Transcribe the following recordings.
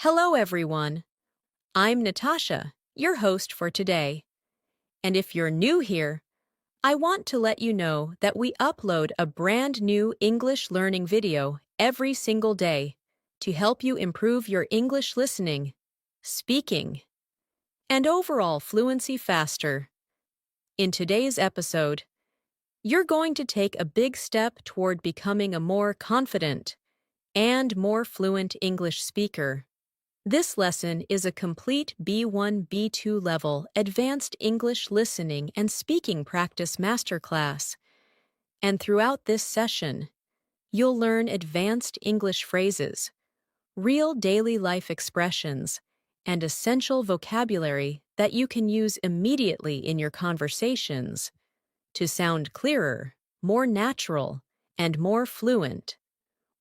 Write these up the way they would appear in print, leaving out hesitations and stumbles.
Hello, everyone. I'm Natasha, your host for today. And if you're new here, I want to let you know that we upload a brand new English learning video every single day to help you improve your English listening, speaking, and overall fluency faster. In today's episode, you're going to take a big step toward becoming a more confident and more fluent English speaker. This lesson is a complete B1 B2 level advanced English listening and speaking practice masterclass. And throughout this session, you'll learn advanced English phrases, real daily life expressions, and essential vocabulary that you can use immediately in your conversations to sound clearer, more natural, and more fluent.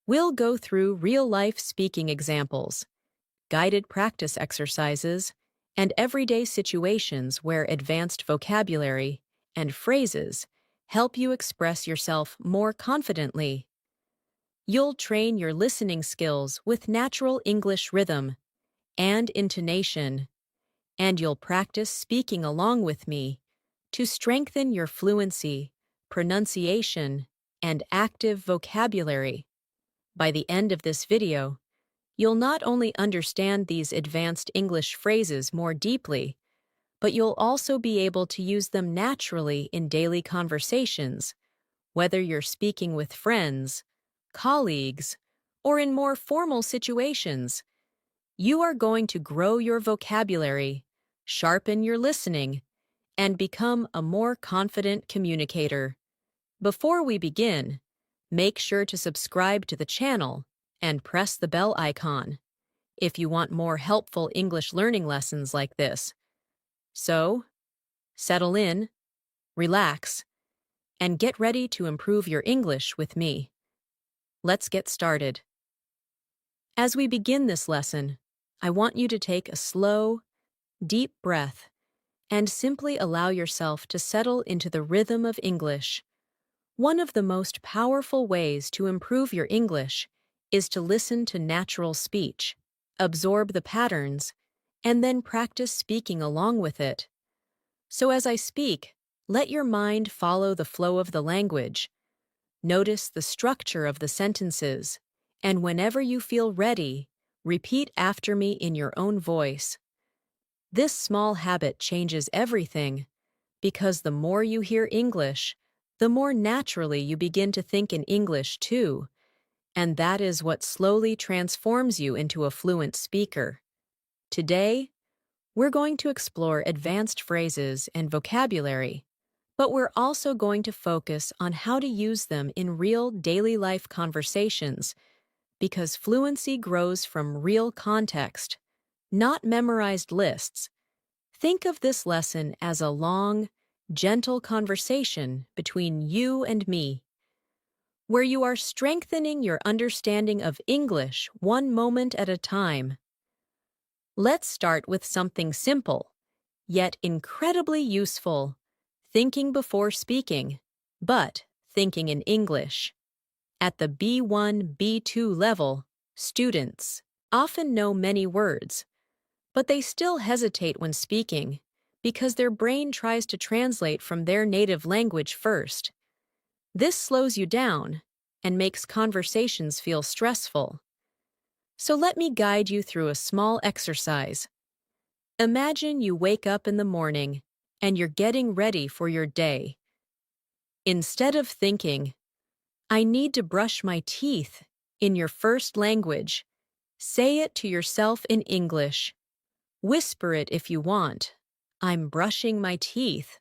We'll go through real-life speaking examples, guided practice exercises, and everyday situations where advanced vocabulary and phrases help you express yourself more confidently. You'll train your listening skills with natural English rhythm and intonation, and you'll practice speaking along with me to strengthen your fluency, pronunciation, and active vocabulary. By the end of this video, you'll not only understand these advanced English phrases more deeply, but you'll also be able to use them naturally in daily conversations, whether you're speaking with friends, colleagues, or in more formal situations. You are going to grow your vocabulary, sharpen your listening, and become a more confident communicator. Before we begin, make sure to subscribe to the channel and press the bell icon if you want more helpful English learning lessons like this. So, settle in, relax, and get ready to improve your English with me. Let's get started. As we begin this lesson, I want you to take a slow, deep breath and simply allow yourself to settle into the rhythm of English. One of the most powerful ways to improve your English is to listen to natural speech, absorb the patterns, and then practice speaking along with it. So as I speak, let your mind follow the flow of the language. Notice the structure of the sentences, and whenever you feel ready, repeat after me in your own voice. This small habit changes everything, because the more you hear English, the more naturally you begin to think in English too. And that is what slowly transforms you into a fluent speaker. Today, we're going to explore advanced phrases and vocabulary, but we're also going to focus on how to use them in real daily life conversations, because fluency grows from real context, not memorized lists. Think of this lesson as a long, gentle conversation between you and me, where you are strengthening your understanding of English one moment at a time. Let's start with something simple, yet incredibly useful: thinking before speaking, but thinking in English. At the B1, B2 level, students often know many words, but they still hesitate when speaking because their brain tries to translate from their native language first. This slows you down and makes conversations feel stressful. So let me guide you through a small exercise. Imagine you wake up in the morning and you're getting ready for your day. Instead of thinking, "I need to brush my teeth," in your first language, say it to yourself in English. Whisper it if you want. "I'm brushing my teeth.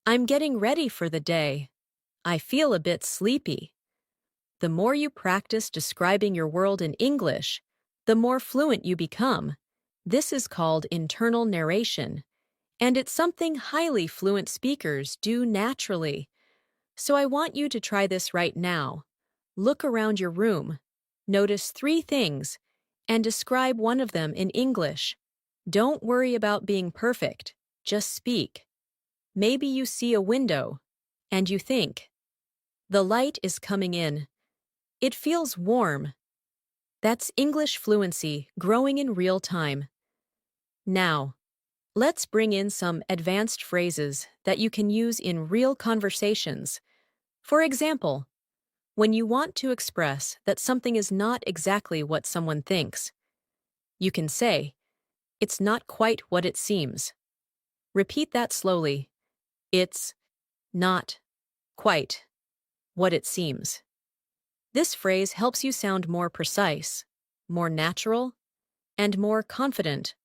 I'm getting ready for the day. I feel a bit sleepy." The more you practice describing your world in English, the more fluent you become. This is called internal narration, and it's something highly fluent speakers do naturally. So I want you to try this right now. Look around your room, notice 3 things, and describe one of them in English. Don't worry about being perfect, just speak. Maybe you see a window, and you think, "The light is coming in. It feels warm." That's English fluency growing in real time. Now, let's bring in some advanced phrases that you can use in real conversations. For example, when you want to express that something is not exactly what someone thinks, you can say, "It's not quite what it seems." Repeat that slowly. It's not quite what it seems. This phrase helps you sound more precise, more natural, and more confident.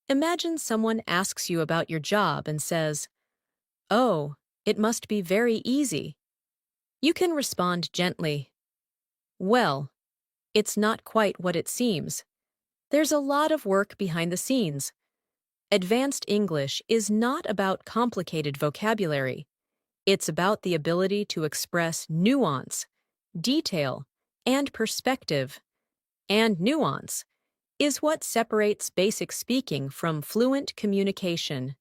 Imagine someone asks you about your job and says, "Oh, it must be very easy." You can respond gently, "Well, it's not quite what it seems. There's a lot of work behind the scenes." Advanced English is not about complicated vocabulary. It's about the ability to express nuance, detail, and perspective. And nuance is what separates basic speaking from fluent communication.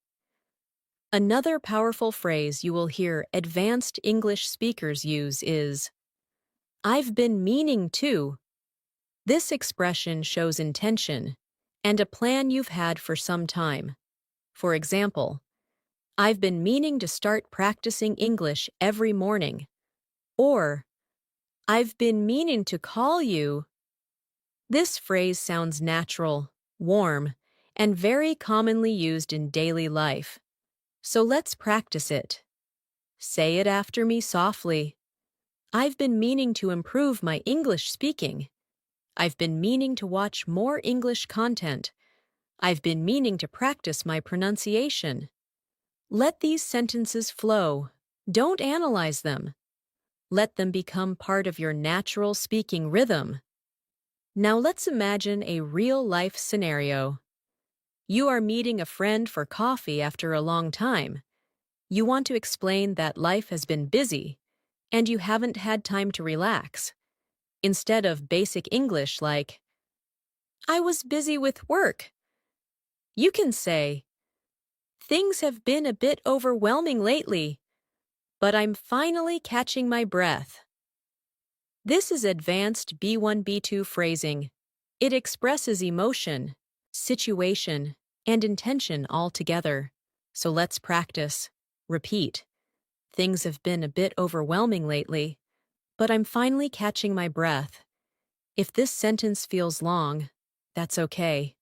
Another powerful phrase you will hear advanced English speakers use is, "I've been meaning to." This expression shows intention and a plan you've had for some time. For example, "I've been meaning to start practicing English every morning." Or, "I've been meaning to call you." This phrase sounds natural, warm, and very commonly used in daily life. So let's practice it. Say it after me softly. "I've been meaning to improve my English speaking." "I've been meaning to watch more English content." "I've been meaning to practice my pronunciation." Let these sentences flow. Don't analyze them. Let them become part of your natural speaking rhythm. Now let's imagine a real-life scenario. You are meeting a friend for coffee after a long time. You want to explain that life has been busy, and you haven't had time to relax. Instead of basic English like, "I was busy with work," you can say, "Things have been a bit overwhelming lately, but I'm finally catching my breath." This is advanced B1 B2 phrasing. It expresses emotion, situation, and intention all together. So let's practice. Repeat. "Things have been a bit overwhelming lately, but I'm finally catching my breath." If this sentence feels long, that's okay.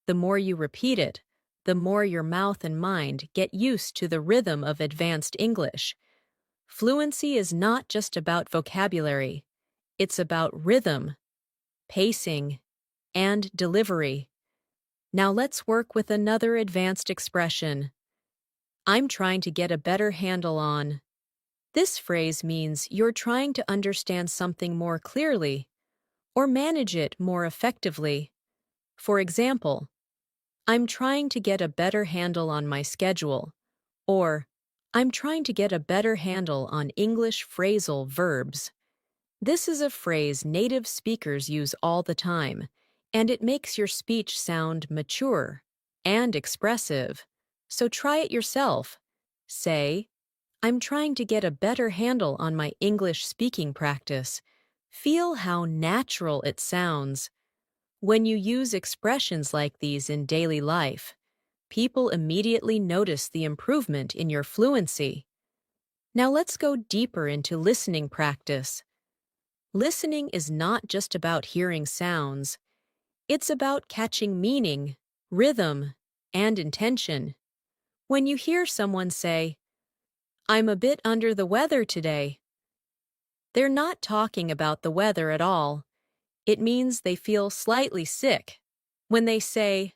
The more you repeat it, the more your mouth and mind get used to the rhythm of advanced English. Fluency is not just about vocabulary. It's about rhythm, pacing, and delivery. Now let's work with another advanced expression. "I'm trying to get a better handle on." This phrase means you're trying to understand something more clearly or manage it more effectively. For example, "I'm trying to get a better handle on my schedule," or "I'm trying to get a better handle on English phrasal verbs." This is a phrase native speakers use all the time, and it makes your speech sound mature and expressive. So try it yourself. Say, "I'm trying to get a better handle on my English speaking practice." Feel how natural it sounds. When you use expressions like these in daily life, people immediately notice the improvement in your fluency. Now let's go deeper into listening practice. Listening is not just about hearing sounds. It's about catching meaning, rhythm, and intention. When you hear someone say, "I'm a bit under the weather today," they're not talking about the weather at all. It means they feel slightly sick. When they say,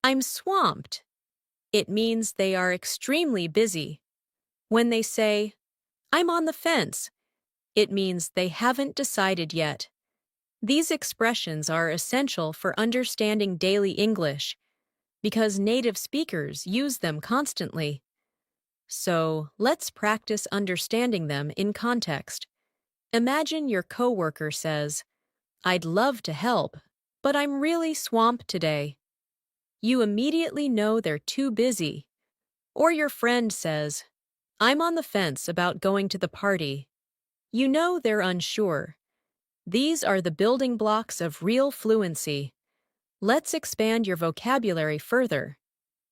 "I'm swamped," it means they are extremely busy. When they say, "I'm on the fence," it means they haven't decided yet. These expressions are essential for understanding daily English because native speakers use them constantly. So, let's practice understanding them in context. Imagine your coworker says, "I'd love to help, but I'm really swamped today." You immediately know they're too busy. Or your friend says, "I'm on the fence about going to the party." You know they're unsure. These are the building blocks of real fluency. Let's expand your vocabulary further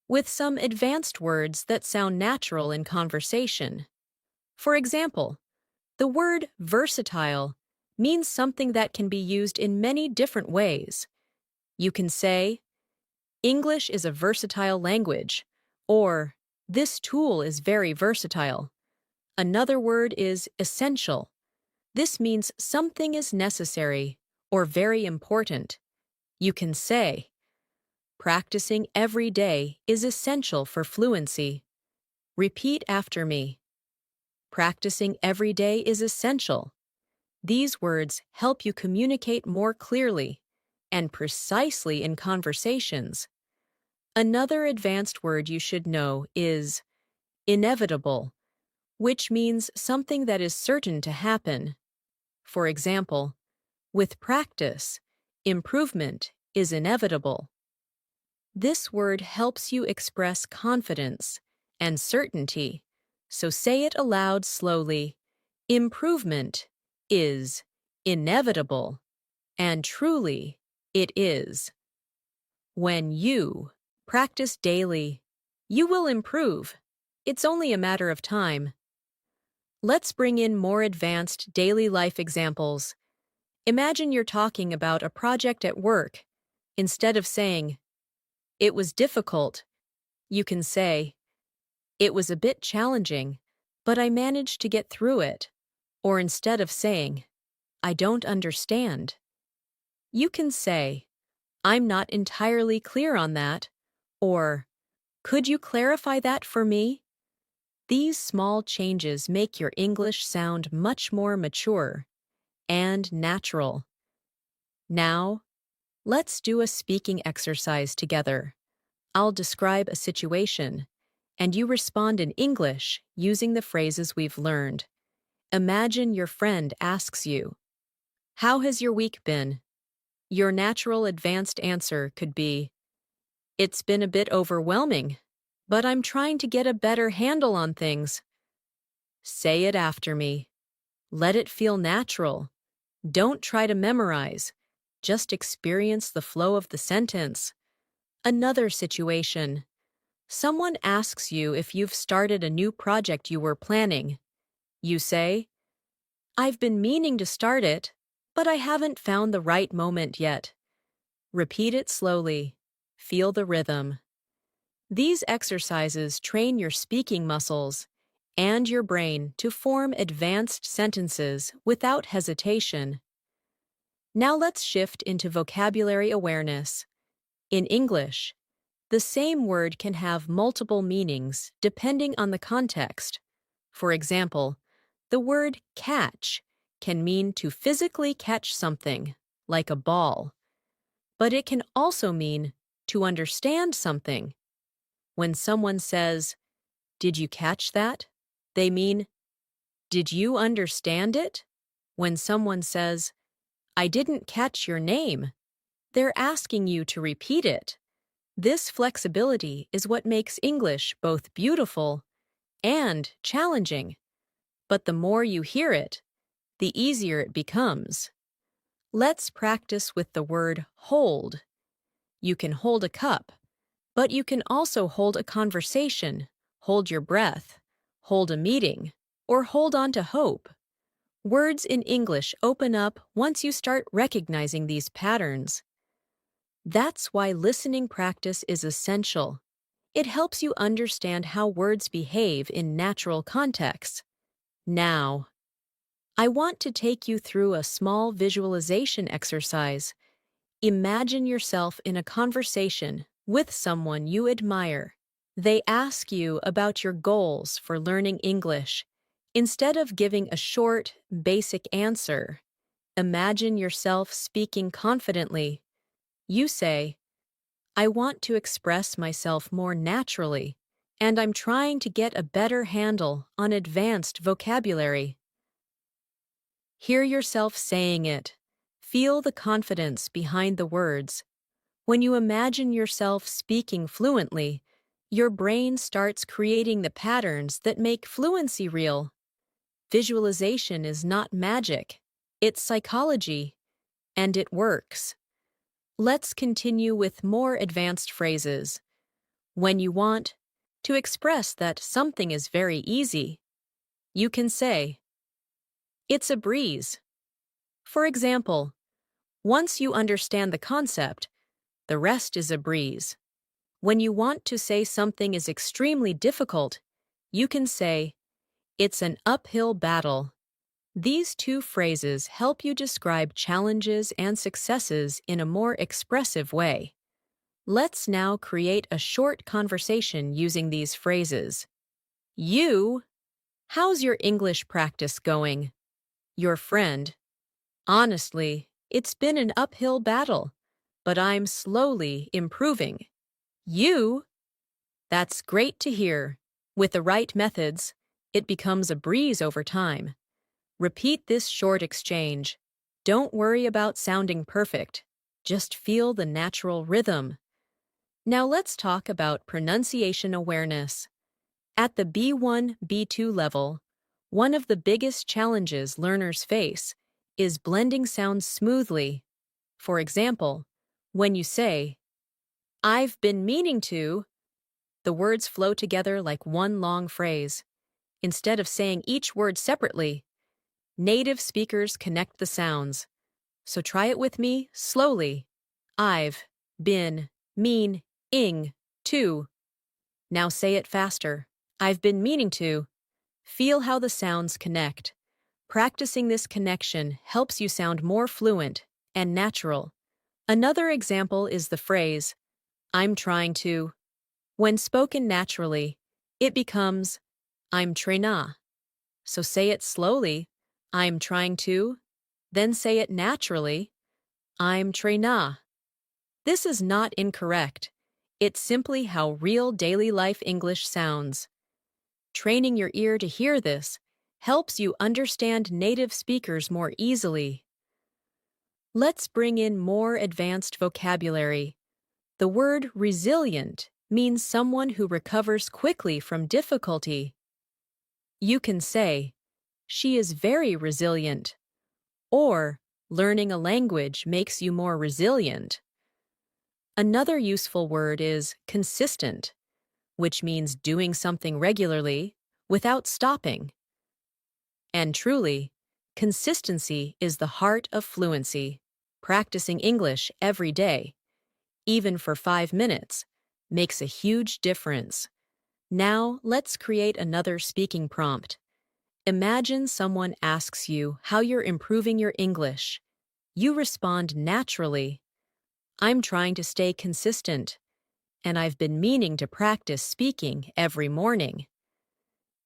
with some advanced words that sound natural in conversation. For example, the word versatile means something that can be used in many different ways. You can say, English is a versatile language, or this tool is very versatile. Another word is essential. This means something is necessary or very important. You can say, practicing every day is essential for fluency. Repeat after me. Practicing every day is essential. These words help you communicate more clearly and precisely in conversations. Another advanced word you should know is inevitable, which means something that is certain to happen. For example, with practice, improvement is inevitable. This word helps you express confidence and certainty, so say it aloud slowly. Improvement is inevitable, and truly, it is. When you practice daily, you will improve. It's only a matter of time. Let's bring in more advanced daily life examples. Imagine you're talking about a project at work. Instead of saying, it was difficult, you can say, it was a bit challenging, but I managed to get through it. Or instead of saying, I don't understand, you can say, I'm not entirely clear on that, or could you clarify that for me? These small changes make your English sound much more mature and natural. Now, let's do a speaking exercise together. I'll describe a situation, and you respond in English using the phrases we've learned. Imagine your friend asks you, how has your week been? Your natural advanced answer could be, it's been a bit overwhelming, but I'm trying to get a better handle on things. Say it after me. Let it feel natural. Don't try to memorize. Just experience the flow of the sentence. Another situation. Someone asks you if you've started a new project you were planning. You say, I've been meaning to start it, but I haven't found the right moment yet. Repeat it slowly. Feel the rhythm. These exercises train your speaking muscles and your brain to form advanced sentences without hesitation. Now let's shift into vocabulary awareness. In English, the same word can have multiple meanings depending on the context. For example, the word catch can mean to physically catch something, like a ball. But it can also mean to understand something. When someone says, did you catch that? They mean, did you understand it? When someone says, I didn't catch your name, they're asking you to repeat it. This flexibility is what makes English both beautiful and challenging. But the more you hear it, the easier it becomes. Let's practice with the word hold. You can hold a cup, but you can also hold a conversation, hold your breath, hold a meeting, or hold on to hope. Words in English open up once you start recognizing these patterns. That's why listening practice is essential. It helps you understand how words behave in natural contexts. Now, I want to take you through a small visualization exercise. Imagine yourself in a conversation with someone you admire. They ask you about your goals for learning English. Instead of giving a short, basic answer, imagine yourself speaking confidently. You say, I want to express myself more naturally, and I'm trying to get a better handle on advanced vocabulary. Hear yourself saying it. Feel the confidence behind the words. When you imagine yourself speaking fluently, your brain starts creating the patterns that make fluency real. Visualization is not magic. It's psychology, and it works. Let's continue with more advanced phrases. When you want to express that something is very easy, you can say, "It's a breeze." For example, once you understand the concept, the rest is a breeze. When you want to say something is extremely difficult, you can say, "It's an uphill battle." These two phrases help you describe challenges and successes in a more expressive way. Let's now create a short conversation using these phrases. You, how's your English practice going? Your friend, honestly, it's been an uphill battle, but I'm slowly improving. You, that's great to hear. With the right methods, it becomes a breeze over time. Repeat this short exchange. Don't worry about sounding perfect. Just feel the natural rhythm. Now let's talk about pronunciation awareness. At the B1, B2 level, one of the biggest challenges learners face is blending sounds smoothly. For example, when you say, "I've been meaning to," the words flow together like one long phrase. Instead of saying each word separately, native speakers connect the sounds. So try it with me slowly. I've been meaning to. Now say it faster. I've been meaning to. Feel how the sounds connect. Practicing this connection helps you sound more fluent and natural. Another example is the phrase, "I'm trying to." When spoken naturally, it becomes, "I'm tryna." So say it slowly, "I'm trying to," then say it naturally, "I'm tryna." This is not incorrect. It's simply how real daily life English sounds. Training your ear to hear this helps you understand native speakers more easily. Let's bring in more advanced vocabulary. The word resilient means someone who recovers quickly from difficulty. You can say, "She is very resilient," or "Learning a language makes you more resilient." Another useful word is consistent, which means doing something regularly without stopping. And truly, consistency is the heart of fluency. Practicing English every day, even for 5 minutes, makes a huge difference. Now, let's create another speaking prompt. Imagine someone asks you how you're improving your English. You respond naturally. "I'm trying to stay consistent, and I've been meaning to practice speaking every morning."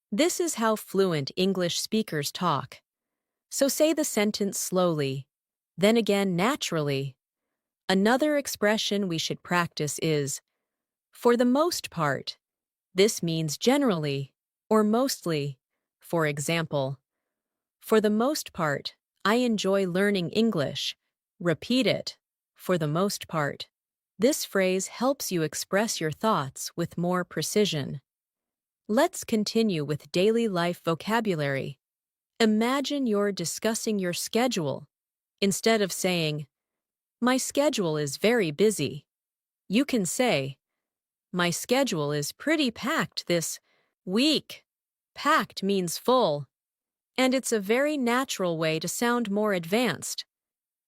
This is how fluent English speakers talk. So say the sentence slowly, then again naturally. Another expression we should practice is, "for the most part." This means generally or mostly. For example, "For the most part, I enjoy learning English." Repeat it, "for the most part." This phrase helps you express your thoughts with more precision. Let's continue with daily life vocabulary. Imagine you're discussing your schedule. Instead of saying, "My schedule is very busy," you can say, "My schedule is pretty packed this week." Packed means full, and it's a very natural way to sound more advanced.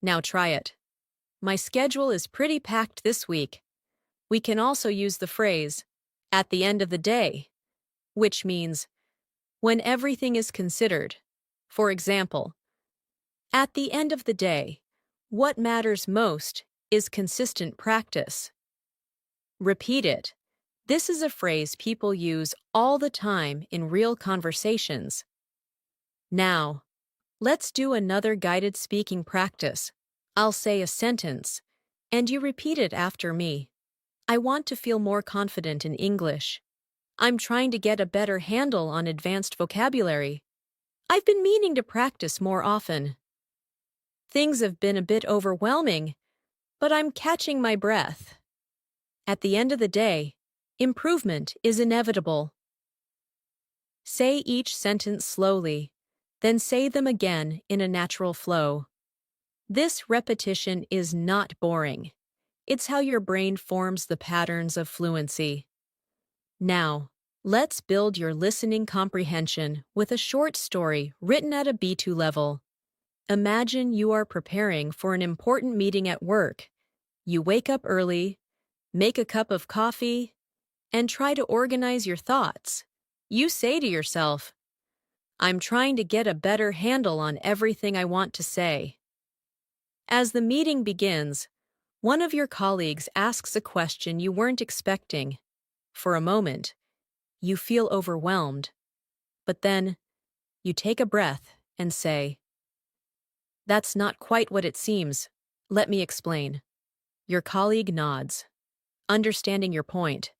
Now try it. "My schedule is pretty packed this week." We can also use the phrase, "at the end of the day," which means when everything is considered. For example, at the end of the day, what matters most is consistent practice. Repeat it. This is a phrase people use all the time in real conversations. Now, let's do another guided speaking practice. I'll say a sentence, and you repeat it after me. "I want to feel more confident in English." "I'm trying to get a better handle on advanced vocabulary." "I've been meaning to practice more often." "Things have been a bit overwhelming, but I'm catching my breath." At the end of the day, improvement is inevitable. Say each sentence slowly, Then say them again in a natural flow. This repetition is not boring. It's how your brain forms the patterns of fluency. Now, let's build your listening comprehension with a short story written at a B2 level. Imagine you are preparing for an important meeting at work. You wake up early, make a cup of coffee, and try to organize your thoughts. You say to yourself, I'm trying to get a better handle on everything I want to say. As the meeting begins, one of your colleagues asks a question you weren't expecting. For a moment, you feel overwhelmed, but then you take a breath and say, That's not quite what it seems. Let me explain. Your colleague nods, understanding your point.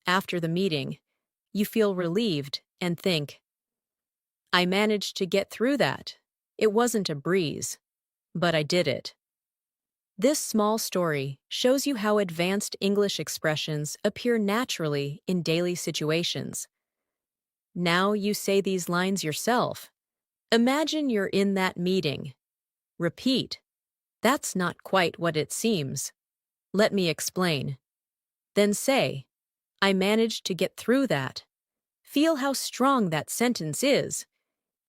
After the meeting, you feel relieved and think, I managed to get through that. It wasn't a breeze, but I did it. This small story shows you how advanced English expressions appear naturally in daily situations. Now you say these lines yourself. Imagine you're in that meeting. Repeat, That's not quite what it seems. Let me explain. Then say, I managed to get through that. Feel how strong that sentence is.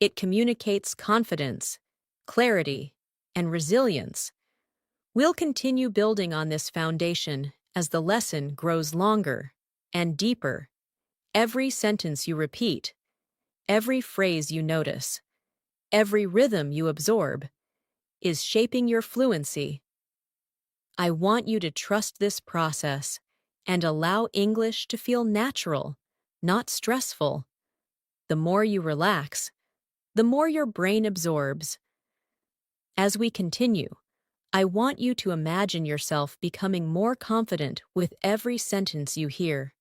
It communicates confidence, clarity, and resilience. We'll continue building on this foundation as the lesson grows longer and deeper. Every sentence you repeat, every phrase you notice, every rhythm you absorb, is shaping your fluency. I want you to trust this process and allow English to feel natural, not stressful. The more you relax, the more your brain absorbs. As we continue, I want you to imagine yourself becoming more confident with every sentence you hear.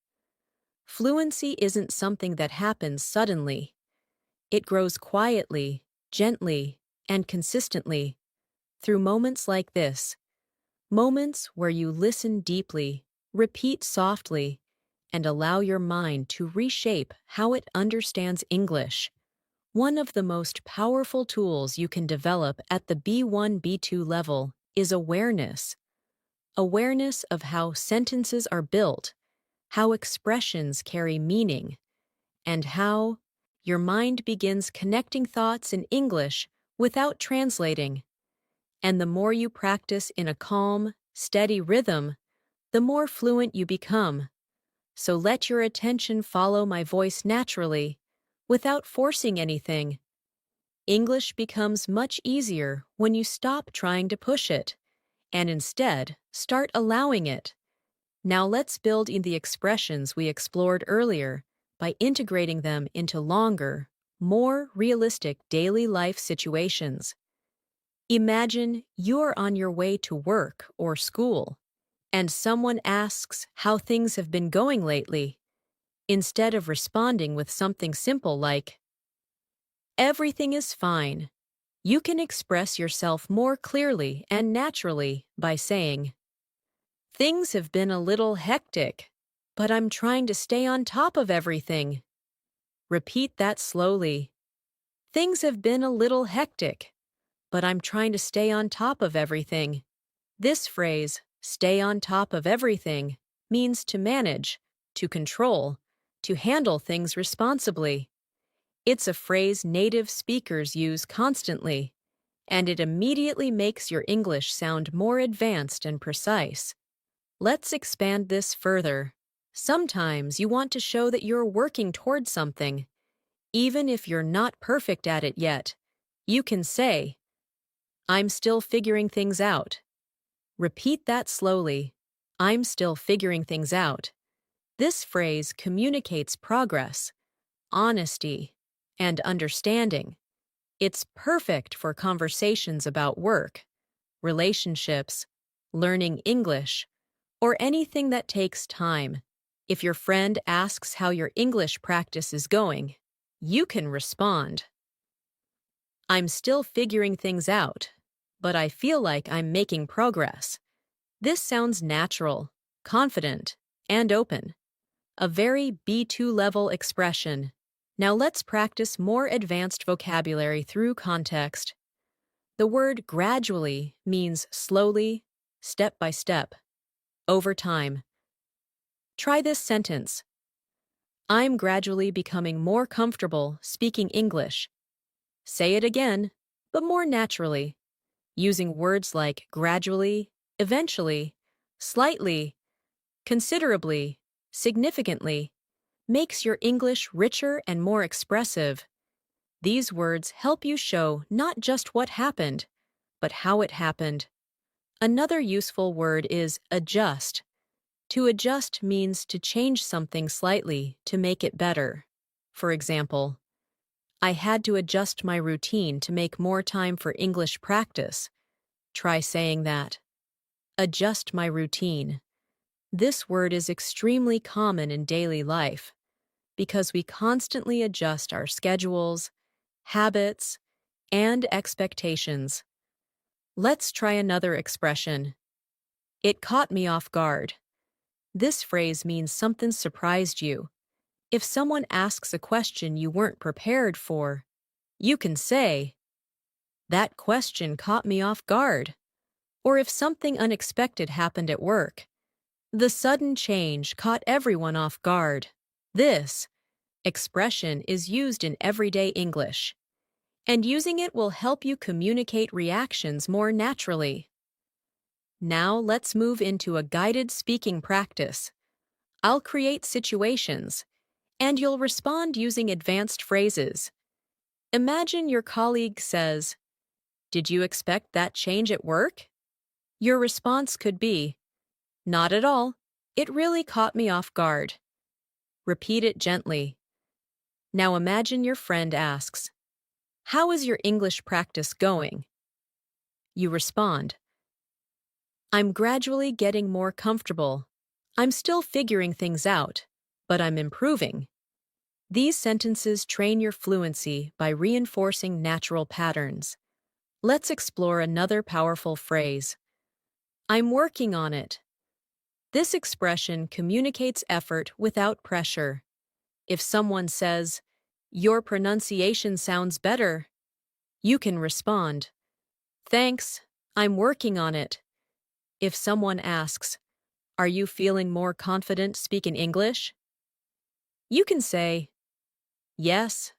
Fluency isn't something that happens suddenly. It grows quietly, gently, and consistently through moments like this. Moments where you listen deeply, repeat softly, and allow your mind to reshape how it understands English. One of the most powerful tools you can develop at the B1, B2 level is awareness. Awareness of how sentences are built, how expressions carry meaning, and how your mind begins connecting thoughts in English without translating. And the more you practice in a calm, steady rhythm, the more fluent you become. So let your attention follow my voice naturally, without forcing anything. English becomes much easier when you stop trying to push it, and instead start allowing it. Now let's build in the expressions we explored earlier by integrating them into longer, more realistic daily life situations. Imagine you're on your way to work or school, and someone asks how things have been going lately. Instead of responding with something simple like, Everything is fine, you can express yourself more clearly and naturally by saying, Things have been a little hectic, but I'm trying to stay on top of everything. Repeat that slowly. Things have been a little hectic, but I'm trying to stay on top of everything. This phrase, stay on top of everything, means to manage, to control, to handle things responsibly. It's a phrase native speakers use constantly, and it immediately makes your English sound more advanced and precise. Let's expand this further. Sometimes you want to show that you're working towards something. Even if you're not perfect at it yet, you can say, I'm still figuring things out. Repeat that slowly. I'm still figuring things out. This phrase communicates progress, honesty, and understanding. It's perfect for conversations about work, relationships, learning English, or anything that takes time. If your friend asks how your English practice is going, you can respond, I'm still figuring things out, but I feel like I'm making progress. This sounds natural, confident, and open. A very B2 level expression. Now let's practice more advanced vocabulary through context. The word gradually means slowly, step by step, over time. Try this sentence. I'm gradually becoming more comfortable speaking English. Say it again, but more naturally, using words like gradually, eventually, slightly, considerably, significantly, makes your English richer and more expressive. These words help you show not just what happened, but how it happened. Another useful word is adjust. To adjust means to change something slightly to make it better. For example, I had to adjust my routine to make more time for English practice. Try saying that. Adjust my routine. This word is extremely common in daily life because we constantly adjust our schedules, habits, and expectations. Let's try another expression. It caught me off guard. This phrase means something surprised you. If someone asks a question you weren't prepared for, you can say, "That question caught me off guard." Or if something unexpected happened at work, "The sudden change caught everyone off guard." This expression is used in everyday English, and using it will help you communicate reactions more naturally. Now let's move into a guided speaking practice. I'll create situations, and you'll respond using advanced phrases. Imagine your colleague says, "Did you expect that change at work?" Your response could be, "Not at all. It really caught me off guard." Repeat it gently. Now imagine your friend asks, "How is your English practice going?" You respond, "I'm gradually getting more comfortable. I'm still figuring things out, but I'm improving." These sentences train your fluency by reinforcing natural patterns. Let's explore another powerful phrase. I'm working on it. This expression communicates effort without pressure. If someone says, "Your pronunciation sounds better," you can respond, "Thanks, I'm working on it." If someone asks, "Are you feeling more confident speaking English?" you can say, "Yes,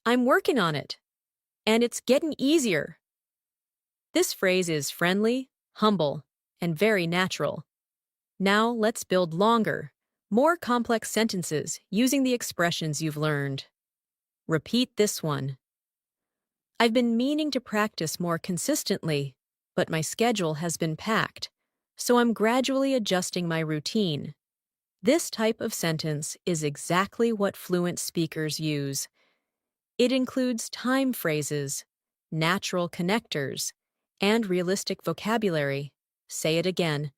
I'm working on it, and it's getting easier." This phrase is friendly, humble, and very natural. Now let's build longer, more complex sentences using the expressions you've learned. Repeat this one. I've been meaning to practice more consistently, but my schedule has been packed, so I'm gradually adjusting my routine. This type of sentence is exactly what fluent speakers use. It includes time phrases, natural connectors, and realistic vocabulary. Say it again.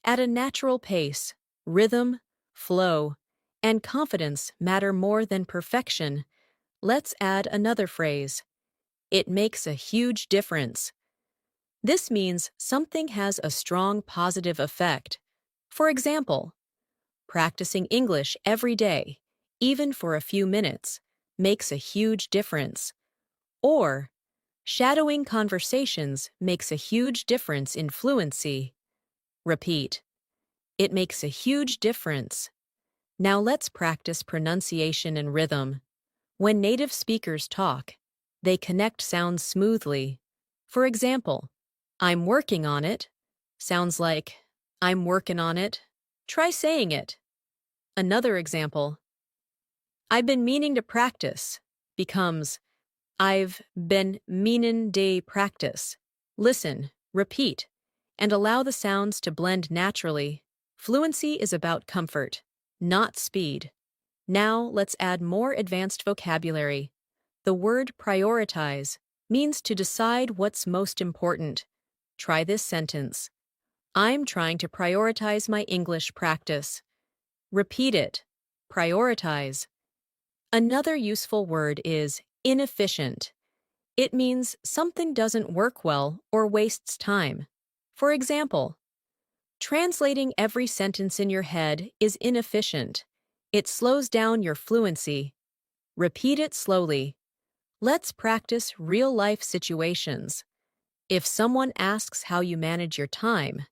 At a natural pace, rhythm, flow, and confidence matter more than perfection. Let's add another phrase. It makes a huge difference. This means something has a strong positive effect. For example, practicing English every day, even for a few minutes, makes a huge difference. Or, shadowing conversations makes a huge difference in fluency. Repeat. It makes a huge difference. Now let's practice pronunciation and rhythm. When native speakers talk, they connect sounds smoothly. For example, "I'm working on it" sounds like "I'm working on it." Try saying it. Another example, "I've been meaning to practice" becomes "I've been meanin' to practice." Listen, repeat, and allow the sounds to blend naturally. Fluency is about comfort, not speed. Now let's add more advanced vocabulary. The word prioritize means to decide what's most important. Try this sentence. I'm trying to prioritize my English practice. Repeat it. Prioritize. Another useful word is inefficient. It means something doesn't work well or wastes time. For example, translating every sentence in your head is inefficient. It slows down your fluency. Repeat it slowly. Let's practice real-life situations. If someone asks how you manage your time,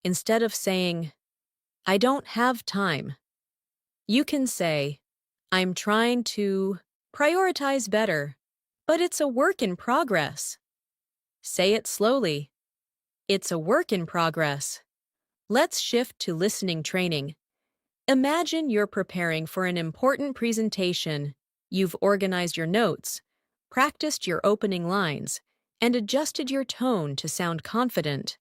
instead of saying, "I don't have time," you can say, "I'm trying to prioritize better, but it's a work in progress." Say it slowly. It's a work in progress. Let's shift to listening training. Imagine you're preparing for an important presentation. You've organized your notes, practiced your opening lines, and adjusted your tone to sound confident.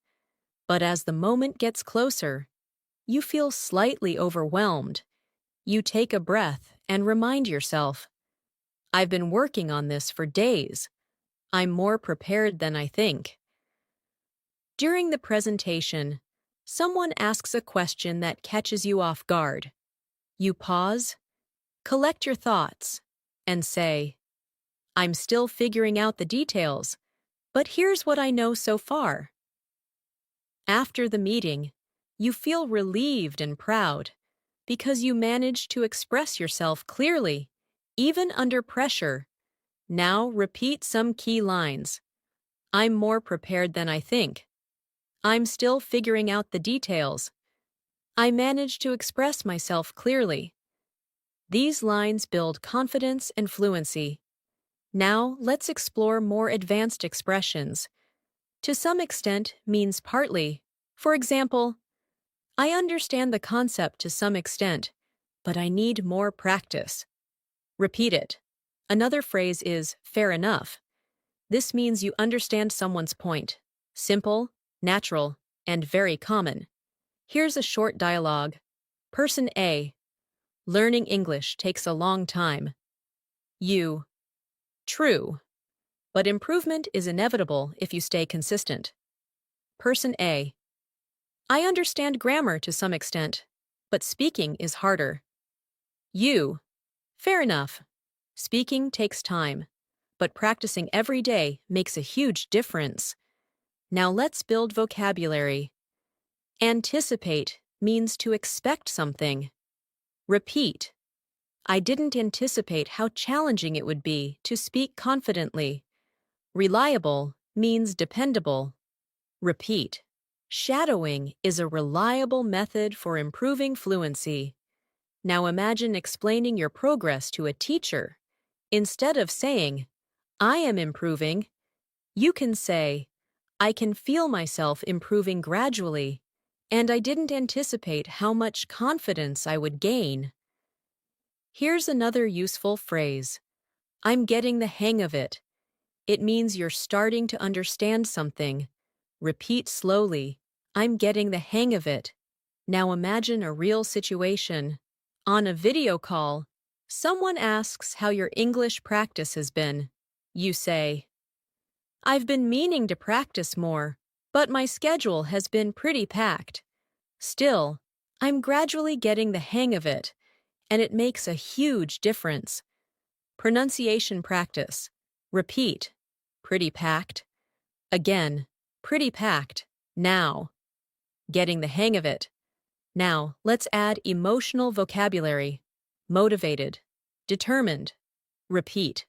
But as the moment gets closer, you feel slightly overwhelmed. You take a breath and remind yourself, "I've been working on this for days. I'm more prepared than I think." During the presentation, someone asks a question that catches you off guard. You pause, collect your thoughts, and say, "I'm still figuring out the details, but here's what I know so far." After the meeting, you feel relieved and proud because you managed to express yourself clearly, even under pressure. Now repeat some key lines. "I'm more prepared than I think." "I'm still figuring out the details." "I managed to express myself clearly." These lines build confidence and fluency. Now let's explore more advanced expressions. To some extent means partly. For example, "I understand the concept to some extent, but I need more practice." Repeat it. Another phrase is "fair enough." This means you understand someone's point. Simple, natural, and very common. Here's a short dialogue. Person A: "Learning English takes a long time." You: "True, but improvement is inevitable if you stay consistent." Person A: "I understand grammar to some extent, but speaking is harder." You: "Fair enough. Speaking takes time, but practicing every day makes a huge difference." Now let's build vocabulary. Anticipate means to expect something. Repeat. "I didn't anticipate how challenging it would be to speak confidently." Reliable means dependable. Repeat. Shadowing is a reliable method for improving fluency. Now imagine explaining your progress to a teacher. Instead of saying, "I am improving," you can say, "I can feel myself improving gradually, and I didn't anticipate how much confidence I would gain." Here's another useful phrase. "I'm getting the hang of it." It means you're starting to understand something. Repeat slowly. "I'm getting the hang of it." Now imagine a real situation. On a video call, someone asks how your English practice has been. You say, "I've been meaning to practice more, but my schedule has been pretty packed. Still, I'm gradually getting the hang of it, and it makes a huge difference." Pronunciation practice. Repeat. "Pretty packed." Again. "Pretty packed." Now. "Getting the hang of it." Now, let's add emotional vocabulary. Motivated. Determined. Repeat.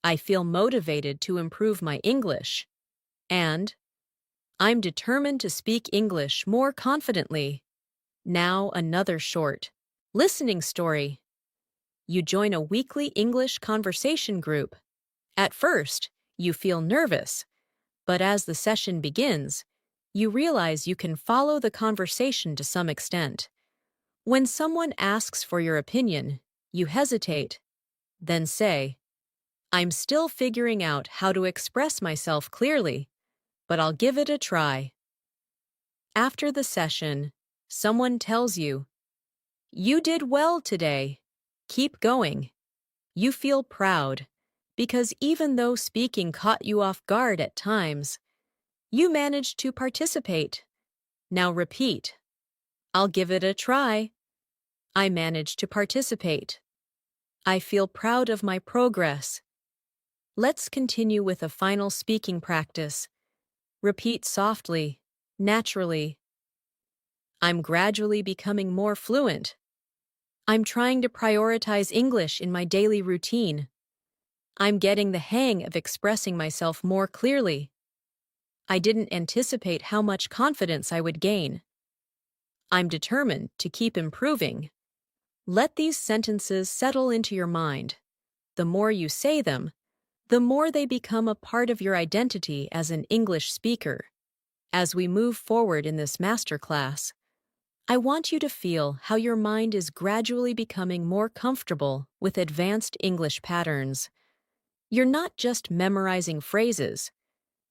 "I feel motivated to improve my English." And, "I'm determined to speak English more confidently." Now another short listening story. You join a weekly English conversation group. At first, you feel nervous, but as the session begins, you realize you can follow the conversation to some extent. When someone asks for your opinion, you hesitate, then say, "I'm still figuring out how to express myself clearly, but I'll give it a try." After the session, someone tells you, "You did well today. Keep going." You feel proud, because even though speaking caught you off guard at times, you managed to participate. Now repeat. "I'll give it a try." "I managed to participate." "I feel proud of my progress." Let's continue with a final speaking practice. Repeat softly, naturally. "I'm gradually becoming more fluent." I'm trying to prioritize English in my daily routine. I'm getting the hang of expressing myself more clearly. I didn't anticipate how much confidence I would gain. I'm determined to keep improving. Let these sentences settle into your mind. The more you say them, the more they become a part of your identity as an English speaker. As we move forward in this masterclass, I want you to feel how your mind is gradually becoming more comfortable with advanced English patterns. You're not just memorizing phrases,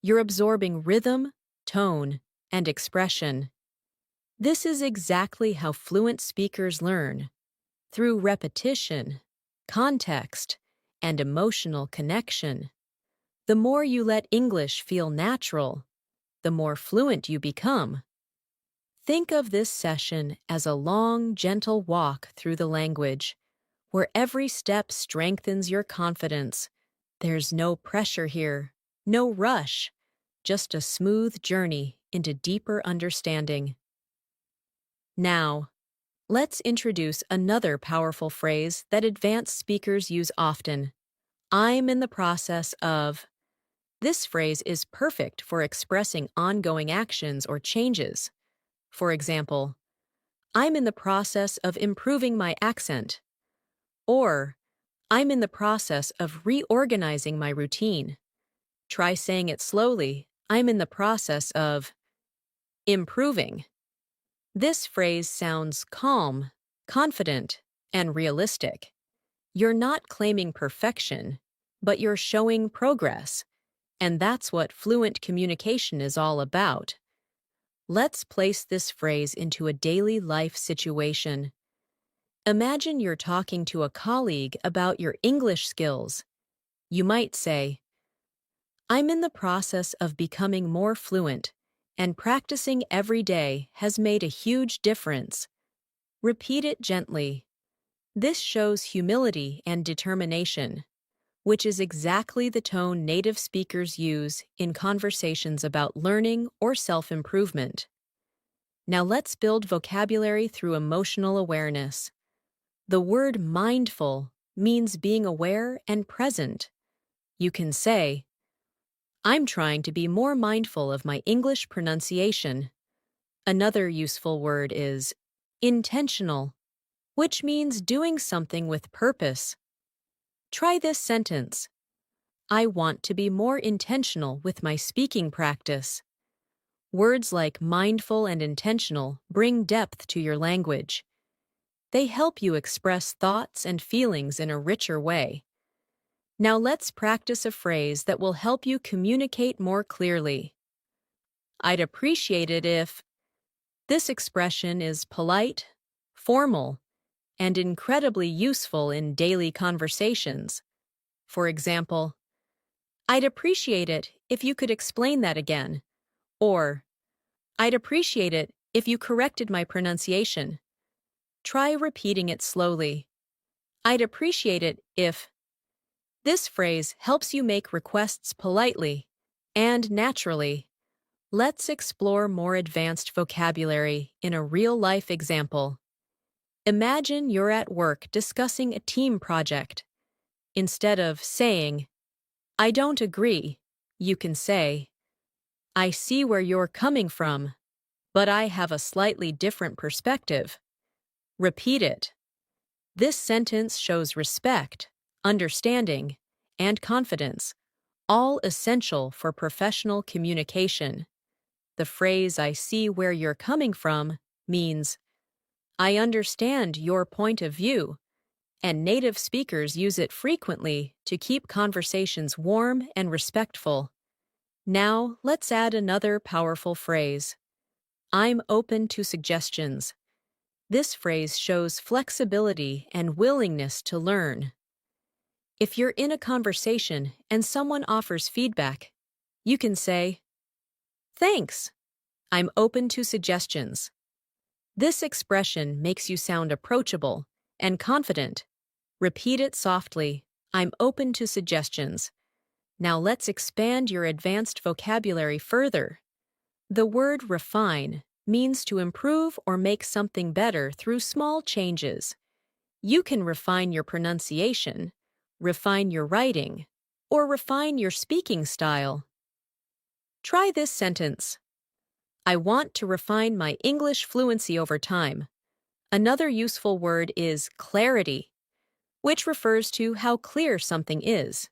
you're absorbing rhythm, tone, and expression. This is exactly how fluent speakers learn, through repetition, context, and emotional connection. The more you let English feel natural, the more fluent you become. Think of this session as a long, gentle walk through the language, where every step strengthens your confidence. There's no pressure here, no rush, just a smooth journey into deeper understanding. Now, let's introduce another powerful phrase that advanced speakers use often. I'm in the process of. This phrase is perfect for expressing ongoing actions or changes. For example, I'm in the process of improving my accent. Or, I'm in the process of reorganizing my routine. Try saying it slowly. I'm in the process of improving. This phrase sounds calm, confident, and realistic. You're not claiming perfection, but you're showing progress. And that's what fluent communication is all about. Let's place this phrase into a daily life situation. Imagine you're talking to a colleague about your English skills. You might say, I'm in the process of becoming more fluent, and practicing every day has made a huge difference. Repeat it gently. This shows humility and determination, which is exactly the tone native speakers use in conversations about learning or self-improvement. Now let's build vocabulary through emotional awareness. The word mindful means being aware and present. You can say, I'm trying to be more mindful of my English pronunciation. Another useful word is intentional, which means doing something with purpose. Try this sentence. I want to be more intentional with my speaking practice. Words like mindful and intentional bring depth to your language. They help you express thoughts and feelings in a richer way. Now let's practice a phrase that will help you communicate more clearly. I'd appreciate it if. This expression is polite, formal, and incredibly useful in daily conversations. For example, I'd appreciate it if you could explain that again. Or, I'd appreciate it if you corrected my pronunciation. Try repeating it slowly. I'd appreciate it if. This phrase helps you make requests politely and naturally. Let's explore more advanced vocabulary in a real-life example. Imagine you're at work discussing a team project. Instead of saying, I don't agree, you can say, I see where you're coming from, but I have a slightly different perspective. Repeat it. This sentence shows respect, understanding, and confidence, all essential for professional communication. The phrase I see where you're coming from means I understand your point of view, and native speakers use it frequently to keep conversations warm and respectful. Now, let's add another powerful phrase. I'm open to suggestions. This phrase shows flexibility and willingness to learn. If you're in a conversation and someone offers feedback, you can say, Thanks. I'm open to suggestions. This expression makes you sound approachable and confident. Repeat it softly. I'm open to suggestions. Now let's expand your advanced vocabulary further. The word refine means to improve or make something better through small changes. You can refine your pronunciation, refine your writing, or refine your speaking style. Try this sentence. I want to refine my English fluency over time. Another useful word is clarity, which refers to how clear something is.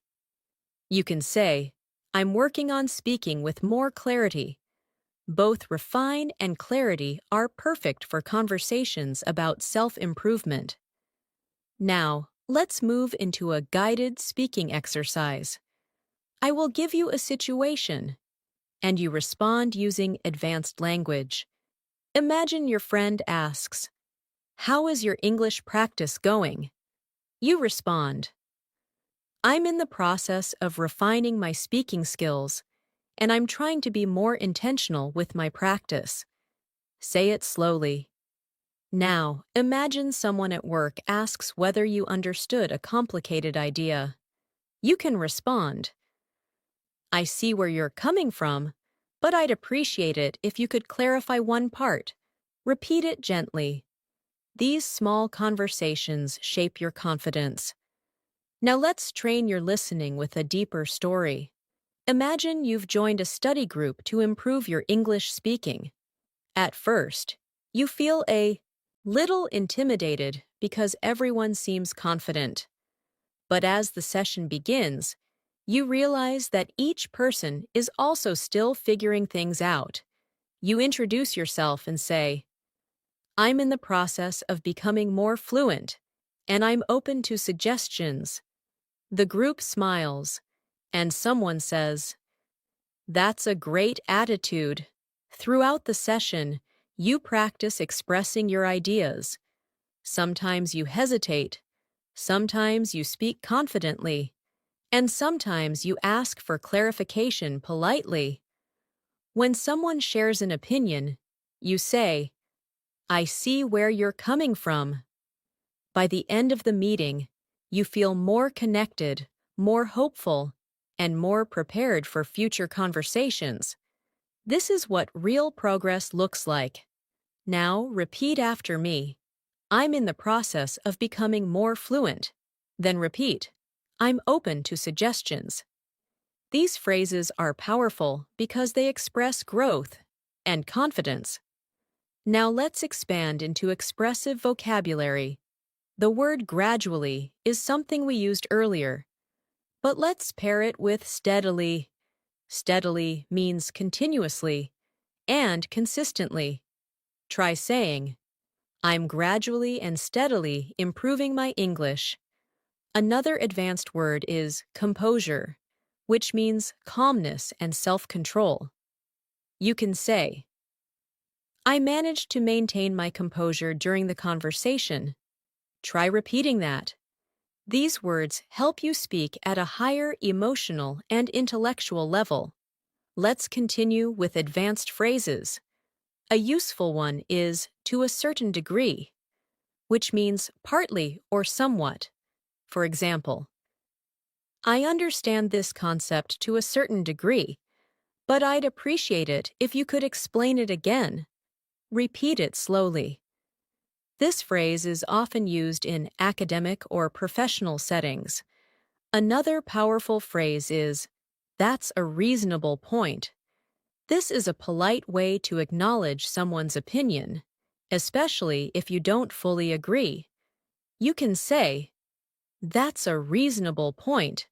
You can say, I'm working on speaking with more clarity. Both refine and clarity are perfect for conversations about self-improvement. Now, let's move into a guided speaking exercise. I will give you a situation, and you respond using advanced language. Imagine your friend asks, How is your English practice going? You respond, I'm in the process of refining my speaking skills, and I'm trying to be more intentional with my practice. Say it slowly. Now, imagine someone at work asks whether you understood a complicated idea. You can respond, I see where you're coming from, but I'd appreciate it if you could clarify one part. Repeat it gently. These small conversations shape your confidence. Now let's train your listening with a deeper story. Imagine you've joined a study group to improve your English speaking. At first, you feel a little intimidated because everyone seems confident. But as the session begins, you realize that each person is also still figuring things out. You introduce yourself and say, I'm in the process of becoming more fluent, and I'm open to suggestions. The group smiles, and someone says, That's a great attitude. Throughout the session, you practice expressing your ideas. Sometimes you hesitate, sometimes you speak confidently, and sometimes you ask for clarification politely. When someone shares an opinion, you say, I see where you're coming from. By the end of the meeting, you feel more connected, more hopeful, and more prepared for future conversations. This is what real progress looks like. Now, repeat after me. I'm in the process of becoming more fluent. Then repeat, I'm open to suggestions. These phrases are powerful because they express growth and confidence. Now let's expand into expressive vocabulary. The word gradually is something we used earlier, but let's pair it with steadily. Steadily means continuously and consistently. Try saying, I'm gradually and steadily improving my English. Another advanced word is composure, which means calmness and self-control. You can say, I managed to maintain my composure during the conversation. Try repeating that. These words help you speak at a higher emotional and intellectual level. Let's continue with advanced phrases. A useful one is to a certain degree, which means partly or somewhat. For example, I understand this concept to a certain degree, but I'd appreciate it if you could explain it again. Repeat it slowly. This phrase is often used in academic or professional settings. Another powerful phrase is, That's a reasonable point. This is a polite way to acknowledge someone's opinion, especially if you don't fully agree. You can say, That's a reasonable point,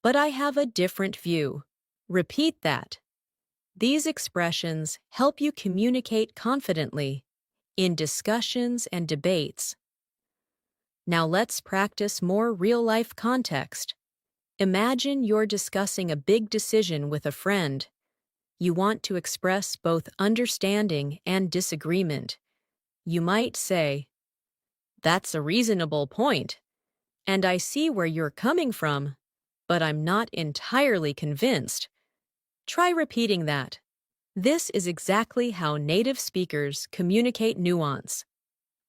but I have a different view. Repeat that. These expressions help you communicate confidently in discussions and debates. Now let's practice more real-life context. Imagine you're discussing a big decision with a friend. You want to express both understanding and disagreement. You might say, That's a reasonable point, and I see where you're coming from, but I'm not entirely convinced. Try repeating that. This is exactly how native speakers communicate nuance.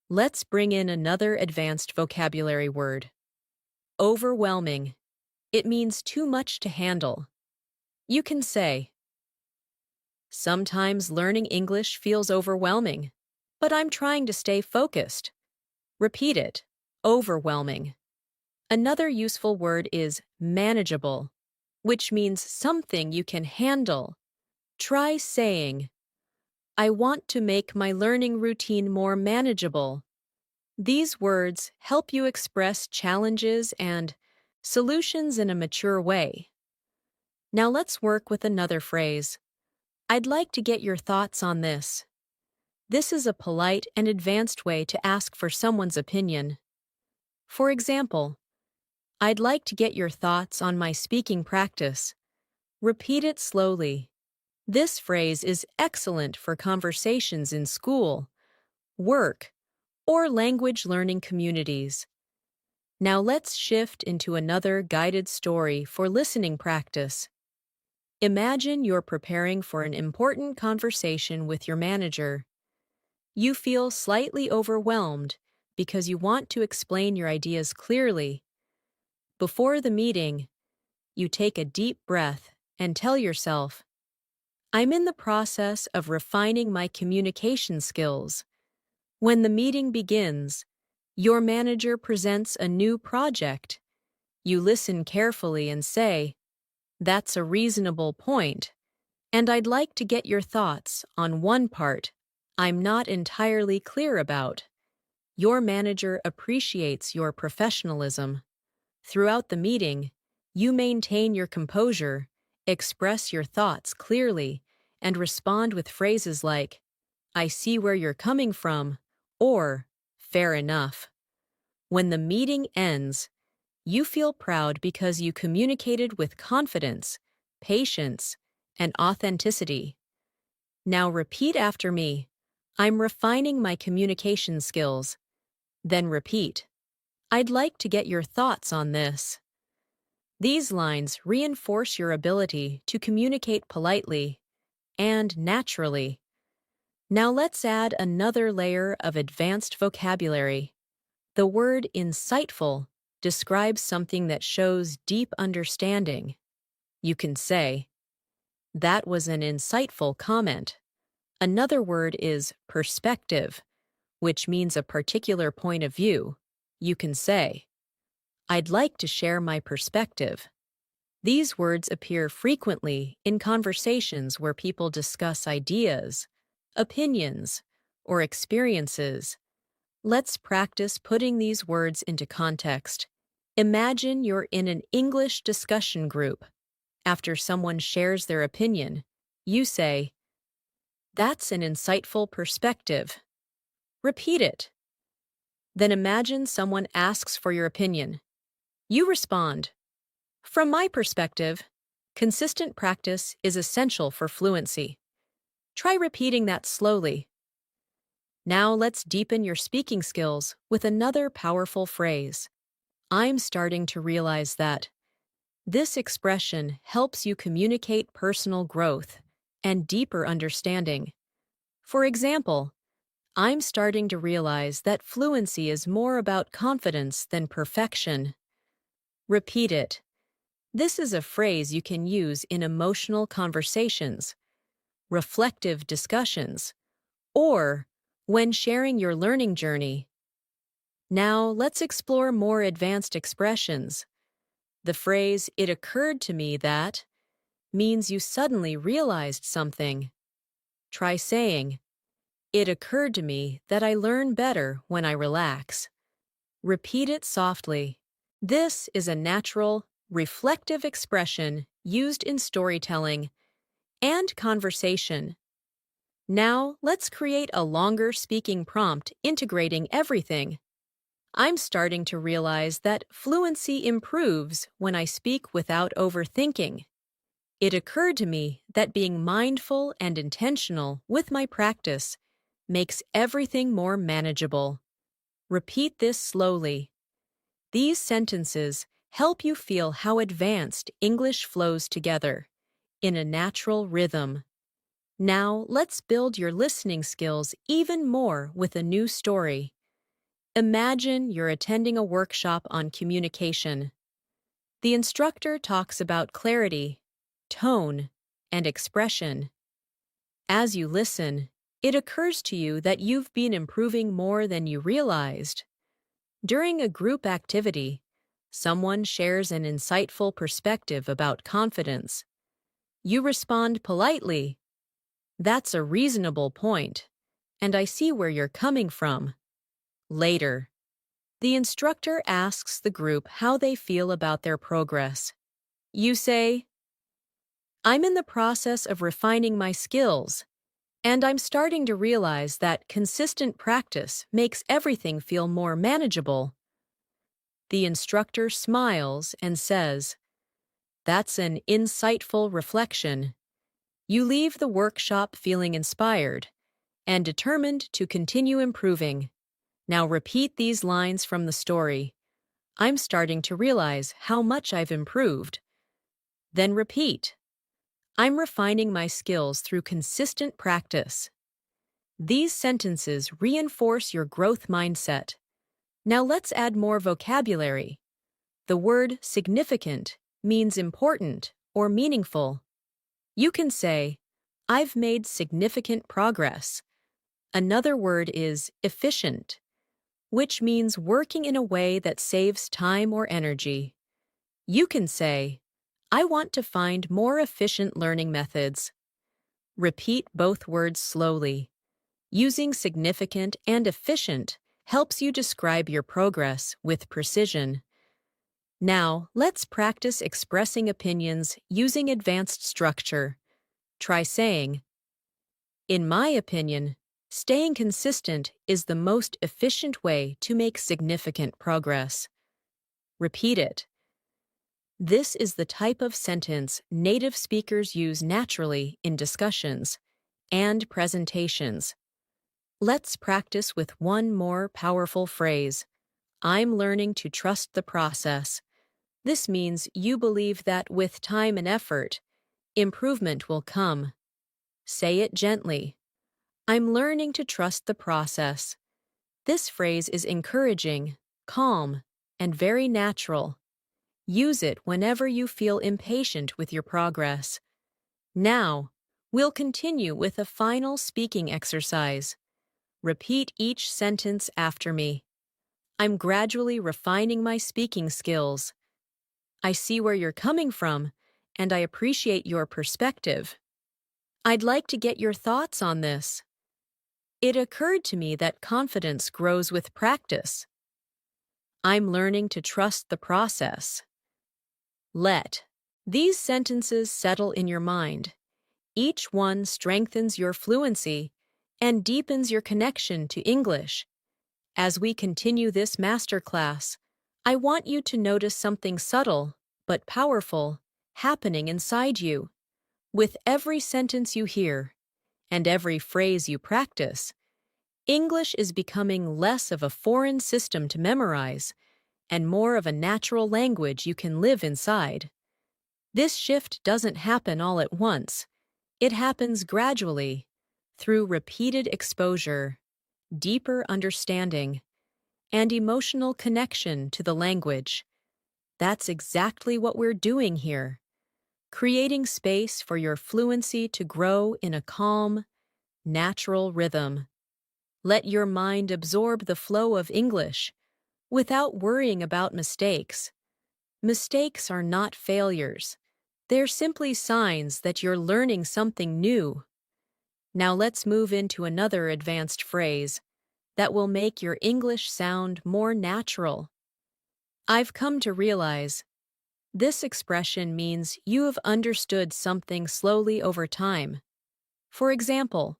Let's bring in another advanced vocabulary word. Overwhelming. It means too much to handle. You can say, Sometimes learning English feels overwhelming, but I'm trying to stay focused. Repeat it. overwhelming. Another useful word is manageable, which means something you can handle. Try saying, I want to make my learning routine more manageable. These words help you express challenges and solutions in a mature way. Now let's work with another phrase. I'd like to get your thoughts on this. This is a polite and advanced way to ask for someone's opinion. For example, I'd like to get your thoughts on my speaking practice. Repeat it slowly. This phrase is excellent for conversations in school, work, or language learning communities. Now let's shift into another guided story for listening practice. Imagine you're preparing for an important conversation with your manager. You feel slightly overwhelmed because you want to explain your ideas clearly. Before the meeting, you take a deep breath and tell yourself, I'm in the process of refining my communication skills. When the meeting begins, your manager presents a new project. You listen carefully and say, that's a reasonable point, and I'd like to get your thoughts on one part I'm not entirely clear about. Your manager appreciates your professionalism. Throughout the meeting, you maintain your composure, express your thoughts clearly, and respond with phrases like, I see where you're coming from, or fair enough. When the meeting ends, you feel proud because you communicated with confidence, patience, and authenticity. Now repeat after me. I'm refining my communication skills. Then repeat. I'd like to get your thoughts on this. These lines reinforce your ability to communicate politely and naturally. Now let's add another layer of advanced vocabulary. The word insightful describes something that shows deep understanding. You can say, that was an insightful comment. Another word is perspective, which means a particular point of view. You can say, I'd like to share my perspective. These words appear frequently in conversations where people discuss ideas, opinions, or experiences. Let's practice putting these words into context. Imagine you're in an English discussion group. After someone shares their opinion, you say, that's an insightful perspective. Repeat it. Then imagine someone asks for your opinion. You respond, from my perspective, consistent practice is essential for fluency. Try repeating that slowly. Now let's deepen your speaking skills with another powerful phrase. I'm starting to realize that. This expression helps you communicate personal growth and deeper understanding. For example, I'm starting to realize that fluency is more about confidence than perfection. Repeat it. This is a phrase you can use in emotional conversations, reflective discussions, or when sharing your learning journey. Now let's explore more advanced expressions. The phrase, it occurred to me that, means you suddenly realized something. Try saying, it occurred to me that I learn better when I relax. Repeat it softly. This is a natural, reflective expression used in storytelling and conversation. Now, let's create a longer speaking prompt integrating everything. I'm starting to realize that fluency improves when I speak without overthinking. It occurred to me that being mindful and intentional with my practice makes everything more manageable. Repeat this slowly. These sentences help you feel how advanced English flows together in a natural rhythm. Now, let's build your listening skills even more with a new story. Imagine you're attending a workshop on communication. The instructor talks about clarity, tone, and expression. As you listen, it occurs to you that you've been improving more than you realized. During a group activity, someone shares an insightful perspective about confidence. You respond politely, "That's a reasonable point, and I see where you're coming from." Later, the instructor asks the group how they feel about their progress. You say, "I'm in the process of refining my skills, and I'm starting to realize that consistent practice makes everything feel more manageable." The instructor smiles and says, "That's an insightful reflection." You leave the workshop feeling inspired and determined to continue improving. Now repeat these lines from the story. "I'm starting to realize how much I've improved." Then repeat, "I'm refining my skills through consistent practice." These sentences reinforce your growth mindset. Now let's add more vocabulary. The word significant means important or meaningful. You can say, "I've made significant progress." Another word is efficient, which means working in a way that saves time or energy. You can say, "I want to find more efficient learning methods." Repeat both words slowly. Using significant and efficient helps you describe your progress with precision. Now, let's practice expressing opinions using advanced structure. Try saying, "In my opinion, staying consistent is the most efficient way to make significant progress." Repeat it. This is the type of sentence native speakers use naturally in discussions and presentations. Let's practice with one more powerful phrase. "I'm learning to trust the process." This means you believe that with time and effort, improvement will come. Say it gently. "I'm learning to trust the process." This phrase is encouraging, calm, and very natural. Use it whenever you feel impatient with your progress. Now, we'll continue with a final speaking exercise. Repeat each sentence after me. "I'm gradually refining my speaking skills." "I see where you're coming from, and I appreciate your perspective." "I'd like to get your thoughts on this." "It occurred to me that confidence grows with practice." "I'm learning to trust the process." Let these sentences settle in your mind. Each one strengthens your fluency and deepens your connection to English. As we continue this masterclass, I want you to notice something subtle but powerful happening inside you. With every sentence you hear and every phrase you practice, English is becoming less of a foreign system to memorize and more of a natural language you can live inside. This shift doesn't happen all at once. It happens gradually, through repeated exposure, deeper understanding, and emotional connection to the language. That's exactly what we're doing here, creating space for your fluency to grow in a calm, natural rhythm. Let your mind absorb the flow of English without worrying about mistakes. Mistakes are not failures. They're simply signs that you're learning something new. Now let's move into another advanced phrase that will make your English sound more natural. "I've come to realize." This expression means you have understood something slowly over time. For example,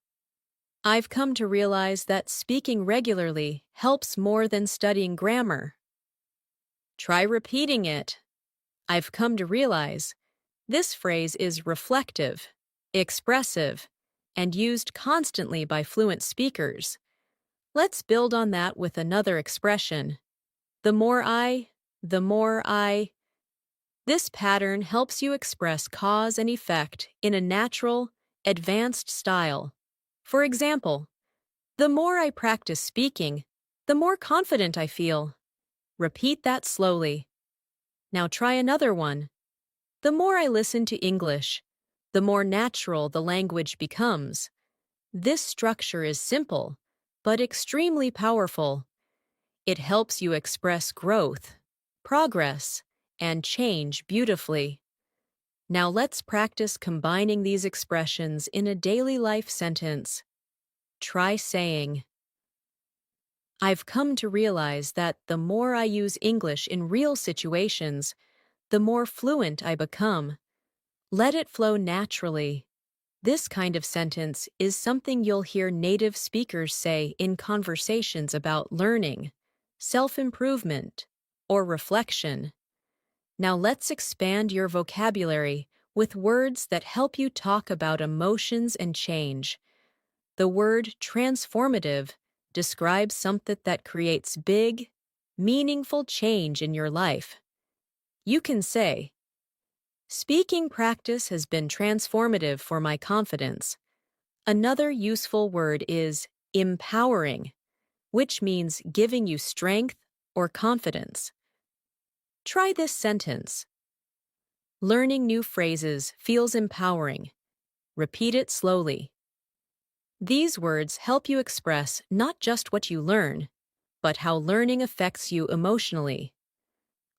"I've come to realize that speaking regularly helps more than studying grammar." Try repeating it. "I've come to realize." This phrase is reflective, expressive, and used constantly by fluent speakers. Let's build on that with another expression. The more I. This pattern helps you express cause and effect in a natural, advanced style. For example, "The more I practice speaking, the more confident I feel." Repeat that slowly. Now try another one. "The more I listen to English, the more natural the language becomes." This structure is simple, but extremely powerful. It helps you express growth, progress, and change beautifully. Now let's practice combining these expressions in a daily life sentence. Try saying, I've come to realize that the more I use English in real situations, the more fluent I become. Let it flow naturally. This kind of sentence is something you'll hear native speakers say in conversations about learning, self-improvement, or reflection. Now let's expand your vocabulary with words that help you talk about emotions and change. The word transformative describes something that creates big, meaningful change in your life. You can say, speaking practice has been transformative for my confidence. Another useful word is empowering, which means giving you strength or confidence. Try this sentence. Learning new phrases feels empowering. Repeat it slowly. These words help you express not just what you learn, but how learning affects you emotionally.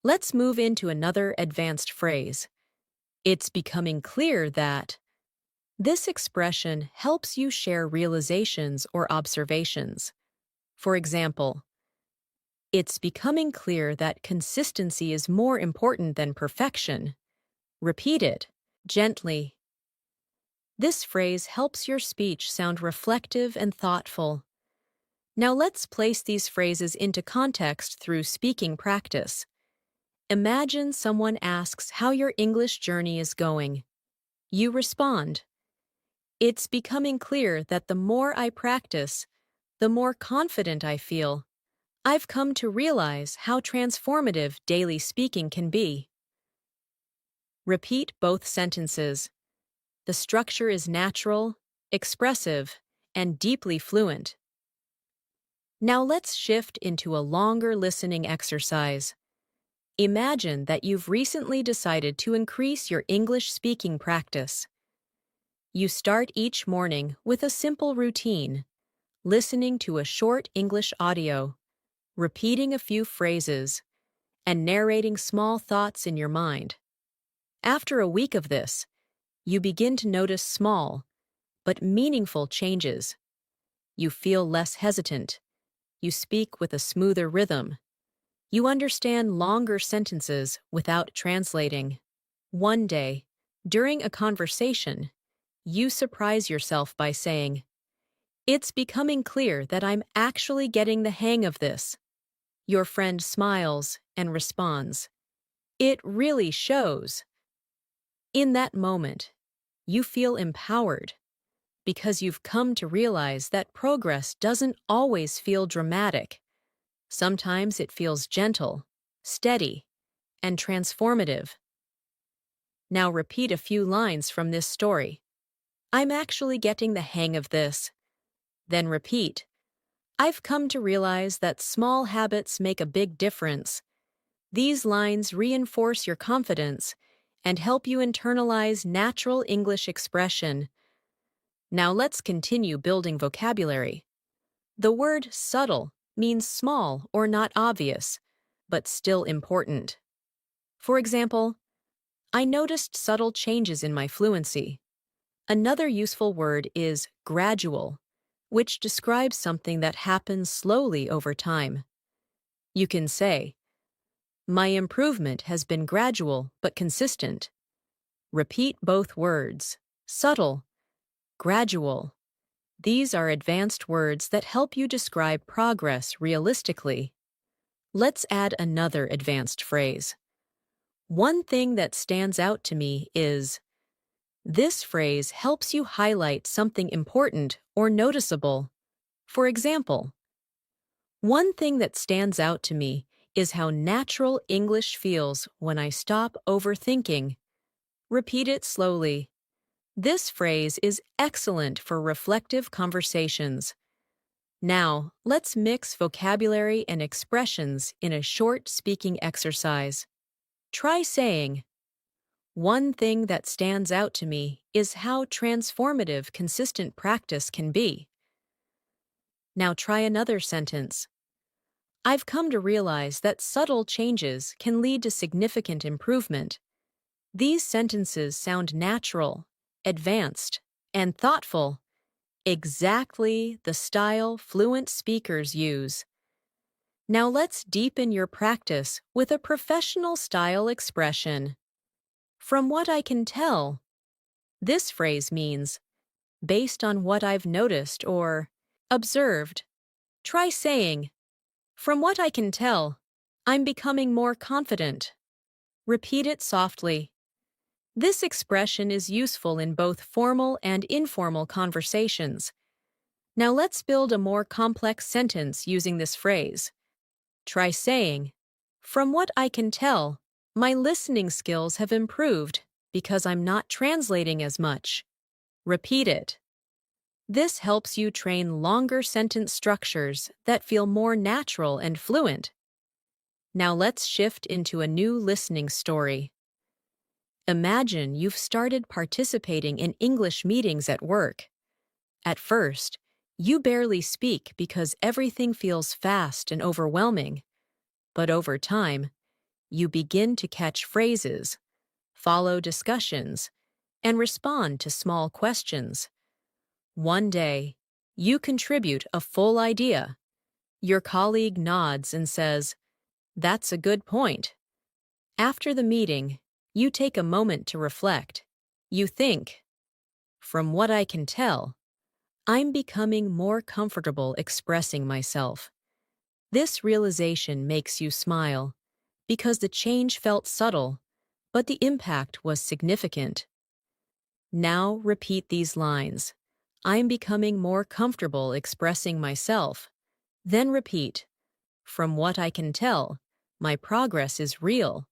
Let's move into another advanced phrase. It's becoming clear that. This expression helps you share realizations or observations. For example, it's becoming clear that consistency is more important than perfection. Repeat it gently. This phrase helps your speech sound reflective and thoughtful. Now let's place these phrases into context through speaking practice. Imagine someone asks how your English journey is going. You respond, it's becoming clear that the more I practice, the more confident I feel. I've come to realize how transformative daily speaking can be. Repeat both sentences. The structure is natural, expressive, and deeply fluent. Now let's shift into a longer listening exercise. Imagine that you've recently decided to increase your English speaking practice. You start each morning with a simple routine, listening to a short English audio, repeating a few phrases, and narrating small thoughts in your mind. After a week of this, you begin to notice small, but meaningful changes. You feel less hesitant. You speak with a smoother rhythm. You understand longer sentences without translating. One day, during a conversation, you surprise yourself by saying, it's becoming clear that I'm actually getting the hang of this. Your friend smiles and responds, it really shows. In that moment, you feel empowered because you've come to realize that progress doesn't always feel dramatic. Sometimes it feels gentle, steady, and transformative. Now repeat a few lines from this story. I'm actually getting the hang of this. Then repeat, I've come to realize that small habits make a big difference. These lines reinforce your confidence and help you internalize natural English expression. Now let's continue building vocabulary. The word subtle means small or not obvious, but still important. For example, I noticed subtle changes in my fluency. Another useful word is gradual, which describes something that happens slowly over time. You can say, my improvement has been gradual but consistent. Repeat both words, subtle, gradual. These are advanced words that help you describe progress realistically. Let's add another advanced phrase. One thing that stands out to me is. This phrase helps you highlight something important or noticeable. For example, one thing that stands out to me is how natural English feels when I stop overthinking. Repeat it slowly. This phrase is excellent for reflective conversations. Now, let's mix vocabulary and expressions in a short speaking exercise. Try saying, one thing that stands out to me is how transformative consistent practice can be. Now try another sentence. I've come to realize that subtle changes can lead to significant improvement. These sentences sound natural, advanced, and thoughtful, exactly the style fluent speakers use. Now let's deepen your practice with a professional style expression. From what I can tell, this phrase means based on what I've noticed or observed. Try saying, from what I can tell, I'm becoming more confident. Repeat it softly. This expression is useful in both formal and informal conversations. Now let's build a more complex sentence using this phrase. Try saying, from what I can tell, my listening skills have improved because I'm not translating as much. Repeat it. This helps you train longer sentence structures that feel more natural and fluent. Now let's shift into a new listening story. Imagine you've started participating in English meetings at work. At first, you barely speak because everything feels fast and overwhelming. But over time, you begin to catch phrases, follow discussions, and respond to small questions. One day, you contribute a full idea. Your colleague nods and says, "That's a good point." After the meeting, you take a moment to reflect. You think, from what I can tell, I'm becoming more comfortable expressing myself. This realization makes you smile because the change felt subtle, but the impact was significant. Now repeat these lines. I'm becoming more comfortable expressing myself. Then repeat, from what I can tell, my progress is real.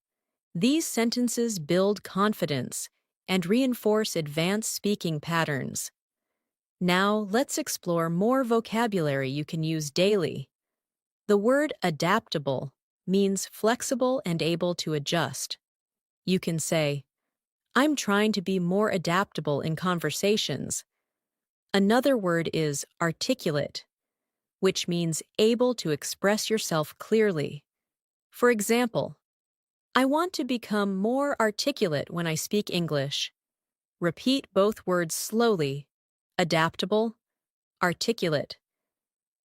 These sentences build confidence and reinforce advanced speaking patterns. Now let's explore more vocabulary you can use daily. The word adaptable means flexible and able to adjust. You can say, I'm trying to be more adaptable in conversations. Another word is articulate, which means able to express yourself clearly. For example, I want to become more articulate when I speak English. Repeat both words slowly. Adaptable, articulate.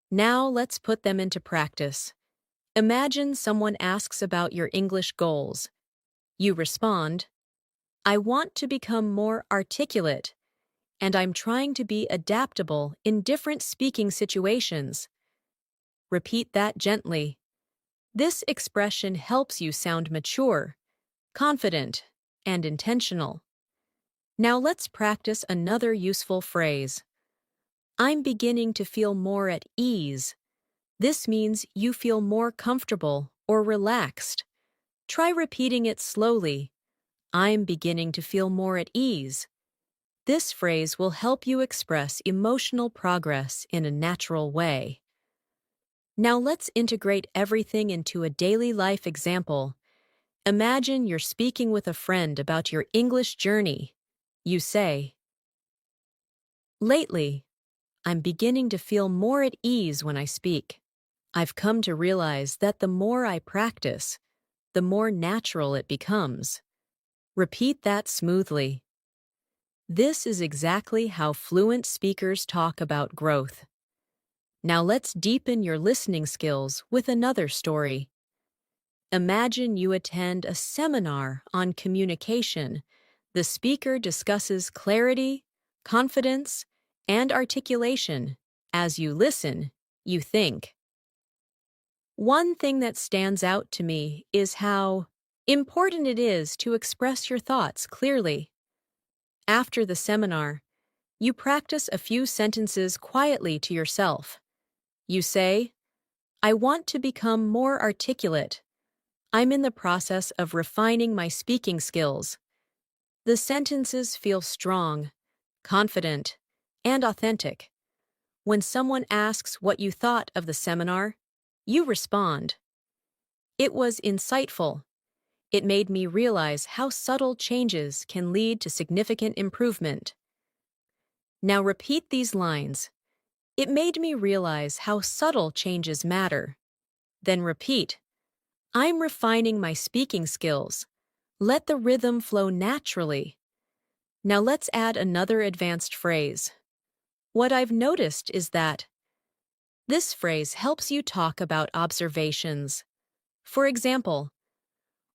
Now let's put them into practice. Imagine someone asks about your English goals. You respond, I want to become more articulate, and I'm trying to be adaptable in different speaking situations. Repeat that gently. This expression helps you sound mature, confident, and intentional. Now let's practice another useful phrase. I'm beginning to feel more at ease. This means you feel more comfortable or relaxed. Try repeating it slowly. I'm beginning to feel more at ease. This phrase will help you express emotional progress in a natural way. Now let's integrate everything into a daily life example. Imagine you're speaking with a friend about your English journey. You say, lately, I'm beginning to feel more at ease when I speak. I've come to realize that the more I practice, the more natural it becomes. Repeat that smoothly. This is exactly how fluent speakers talk about growth. Now let's deepen your listening skills with another story. Imagine you attend a seminar on communication. The speaker discusses clarity, confidence, and articulation. As you listen, you think. One thing that stands out to me is how important it is to express your thoughts clearly. After the seminar, you practice a few sentences quietly to yourself. You say, I want to become more articulate. I'm in the process of refining my speaking skills. The sentences feel strong, confident, and authentic. When someone asks what you thought of the seminar, you respond. It was insightful. It made me realize how subtle changes can lead to significant improvement. Now repeat these lines. It made me realize how subtle changes matter. Then repeat, I'm refining my speaking skills. Let the rhythm flow naturally. Now let's add another advanced phrase. What I've noticed is that this phrase helps you talk about observations. For example,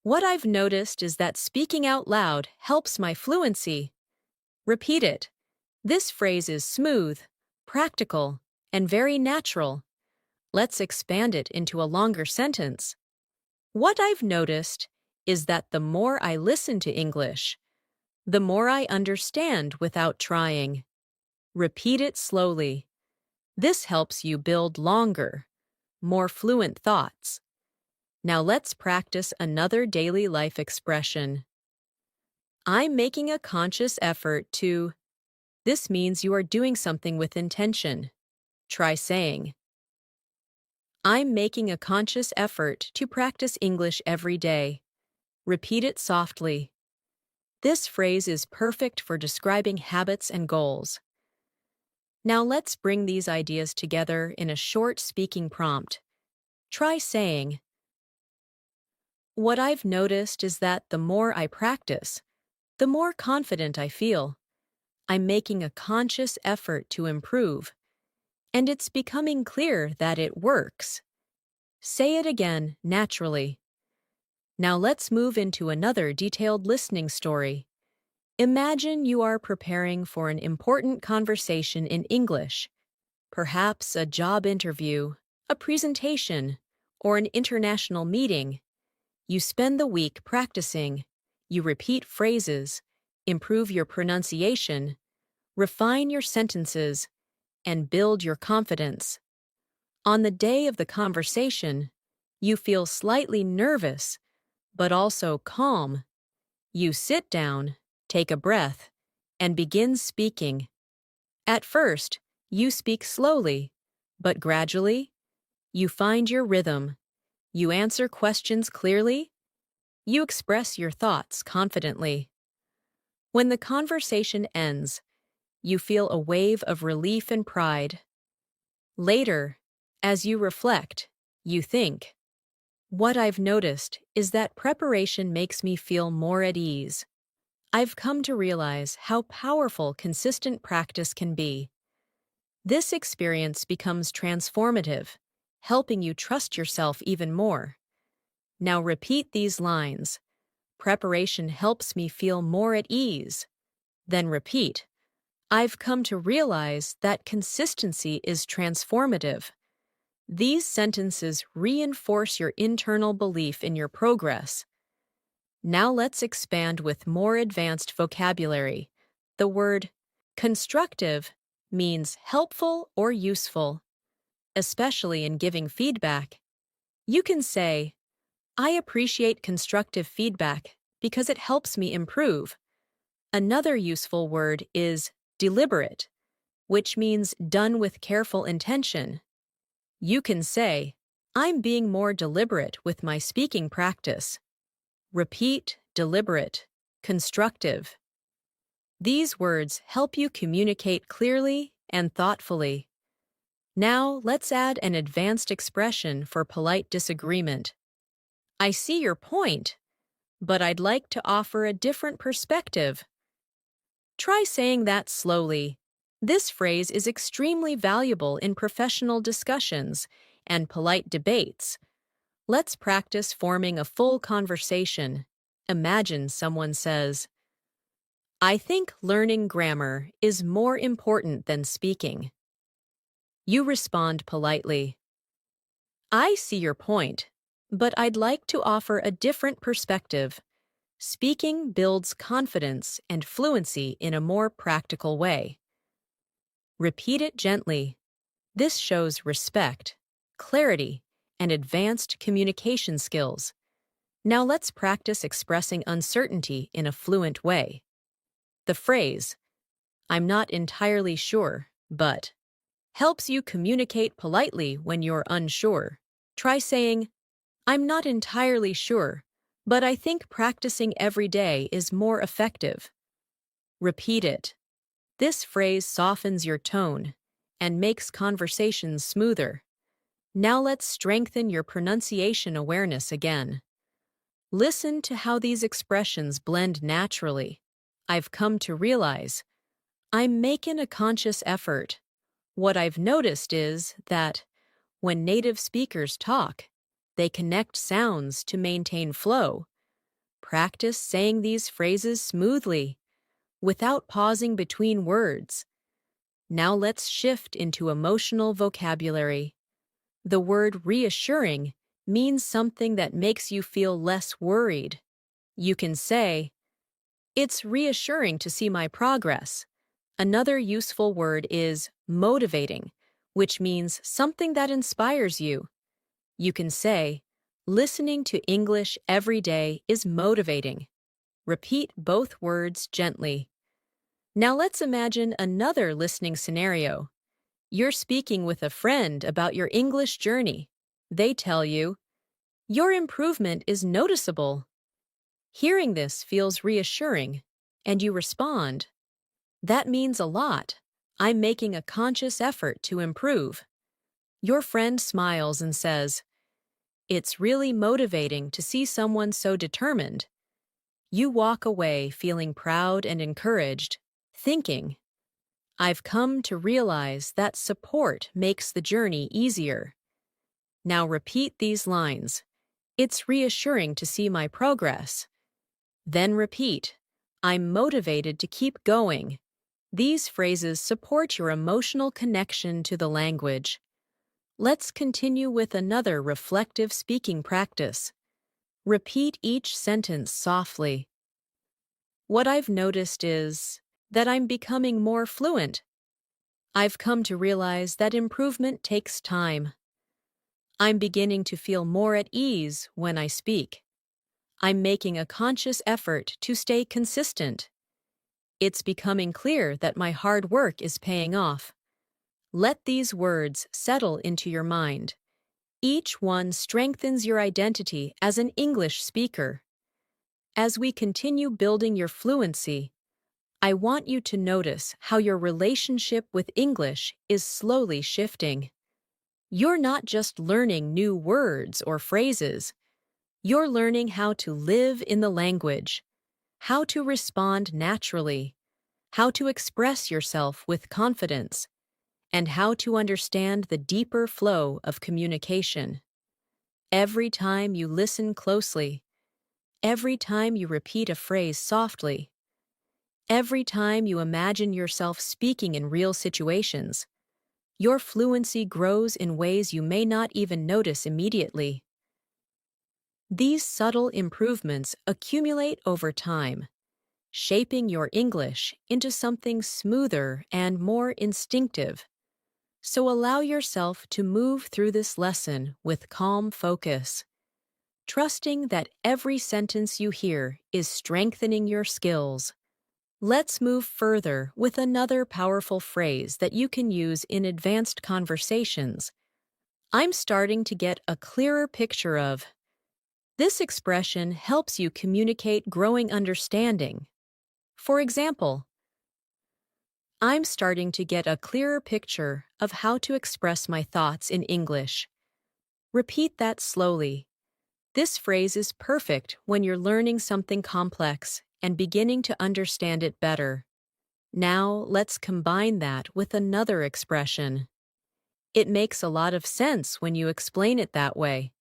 what I've noticed is that speaking out loud helps my fluency. Repeat it. This phrase is smooth, practical, and very natural. Let's expand it into a longer sentence. What I've noticed is that the more I listen to English, the more I understand without trying. Repeat it slowly. This helps you build longer, more fluent thoughts. Now let's practice another daily life expression. I'm making a conscious effort to. This means you are doing something with intention. Try saying, I'm making a conscious effort to practice English every day. Repeat it softly. This phrase is perfect for describing habits and goals. Now let's bring these ideas together in a short speaking prompt. Try saying, what I've noticed is that the more I practice, the more confident I feel. I'm making a conscious effort to improve, and it's becoming clear that it works. Say it again naturally. Now let's move into another detailed listening story. Imagine you are preparing for an important conversation in English, perhaps a job interview, a presentation, or an international meeting. You spend the week practicing. You repeat phrases, improve your pronunciation, refine your sentences, and build your confidence. On the day of the conversation, you feel slightly nervous, but also calm. You sit down, take a breath, and begin speaking. At first, you speak slowly, but gradually, you find your rhythm. You answer questions clearly. You express your thoughts confidently. When the conversation ends, you feel a wave of relief and pride. Later, as you reflect, you think, what I've noticed is that preparation makes me feel more at ease. I've come to realize how powerful consistent practice can be. This experience becomes transformative, helping you trust yourself even more. Now repeat these lines. Preparation helps me feel more at ease. Then repeat, I've come to realize that consistency is transformative. These sentences reinforce your internal belief in your progress. Now let's expand with more advanced vocabulary. The word constructive means helpful or useful, especially in giving feedback. You can say, I appreciate constructive feedback because it helps me improve. Another useful word is deliberate, which means done with careful intention. You can say, I'm being more deliberate with my speaking practice. Repeat, deliberate, constructive. These words help you communicate clearly and thoughtfully. Now let's add an advanced expression for polite disagreement. I see your point, but I'd like to offer a different perspective. Try saying that slowly. This phrase is extremely valuable in professional discussions and polite debates. Let's practice forming a full conversation. Imagine someone says, I think learning grammar is more important than speaking. You respond politely. I see your point, but I'd like to offer a different perspective. Speaking builds confidence and fluency in a more practical way. Repeat it gently. This shows respect, clarity, and advanced communication skills. Now let's practice expressing uncertainty in a fluent way. The phrase, I'm not entirely sure, but, helps you communicate politely when you're unsure. Try saying, I'm not entirely sure, but I think practicing every day is more effective. Repeat it. This phrase softens your tone and makes conversations smoother. Now let's strengthen your pronunciation awareness again. Listen to how these expressions blend naturally. I've come to realize I'm making a conscious effort. What I've noticed is that when native speakers talk, they connect sounds to maintain flow. Practice saying these phrases smoothly, without pausing between words. Now let's shift into emotional vocabulary. The word reassuring means something that makes you feel less worried. You can say, "It's reassuring to see my progress." Another useful word is motivating, which means something that inspires you. You can say, "Listening to English every day is motivating." Repeat both words gently. Now let's imagine another listening scenario. You're speaking with a friend about your English journey. They tell you, "Your improvement is noticeable." Hearing this feels reassuring, and you respond, "That means a lot. I'm making a conscious effort to improve." Your friend smiles and says, "It's really motivating to see someone so determined." You walk away feeling proud and encouraged, thinking, "I've come to realize that support makes the journey easier." Now repeat these lines. "It's reassuring to see my progress." Then repeat, "I'm motivated to keep going." These phrases support your emotional connection to the language. Let's continue with another reflective speaking practice. Repeat each sentence softly. What I've noticed is that I'm becoming more fluent. I've come to realize that improvement takes time. I'm beginning to feel more at ease when I speak. I'm making a conscious effort to stay consistent. It's becoming clear that my hard work is paying off. Let these words settle into your mind. Each one strengthens your identity as an English speaker. As we continue building your fluency, I want you to notice how your relationship with English is slowly shifting. You're not just learning new words or phrases. You're learning how to live in the language, how to respond naturally, how to express yourself with confidence, and how to understand the deeper flow of communication. Every time you listen closely, every time you repeat a phrase softly, every time you imagine yourself speaking in real situations, your fluency grows in ways you may not even notice immediately. These subtle improvements accumulate over time, shaping your English into something smoother and more instinctive. So allow yourself to move through this lesson with calm focus, trusting that every sentence you hear is strengthening your skills. Let's move further with another powerful phrase that you can use in advanced conversations. I'm starting to get a clearer picture of. This expression helps you communicate growing understanding. For example, I'm starting to get a clearer picture of how to express my thoughts in English. Repeat that slowly. This phrase is perfect when you're learning something complex and beginning to understand it better. Now, let's combine that with another expression. It makes a lot of sense when you explain it that way.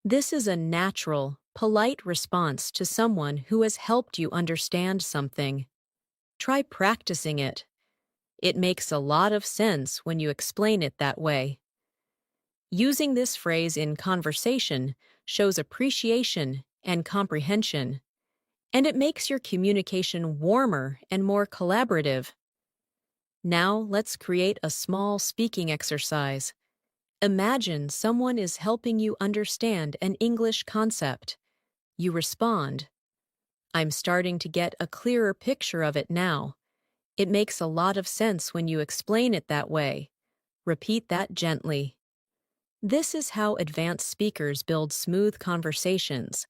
This is a natural, polite response to someone who has helped you understand something. Try practicing it. It makes a lot of sense when you explain it that way. Using this phrase in conversation shows appreciation and comprehension, and it makes your communication warmer and more collaborative. Now let's create a small speaking exercise. Imagine someone is helping you understand an English concept. You respond, "I'm starting to get a clearer picture of it now. It makes a lot of sense when you explain it that way." Repeat that gently. This is how advanced speakers build smooth conversations.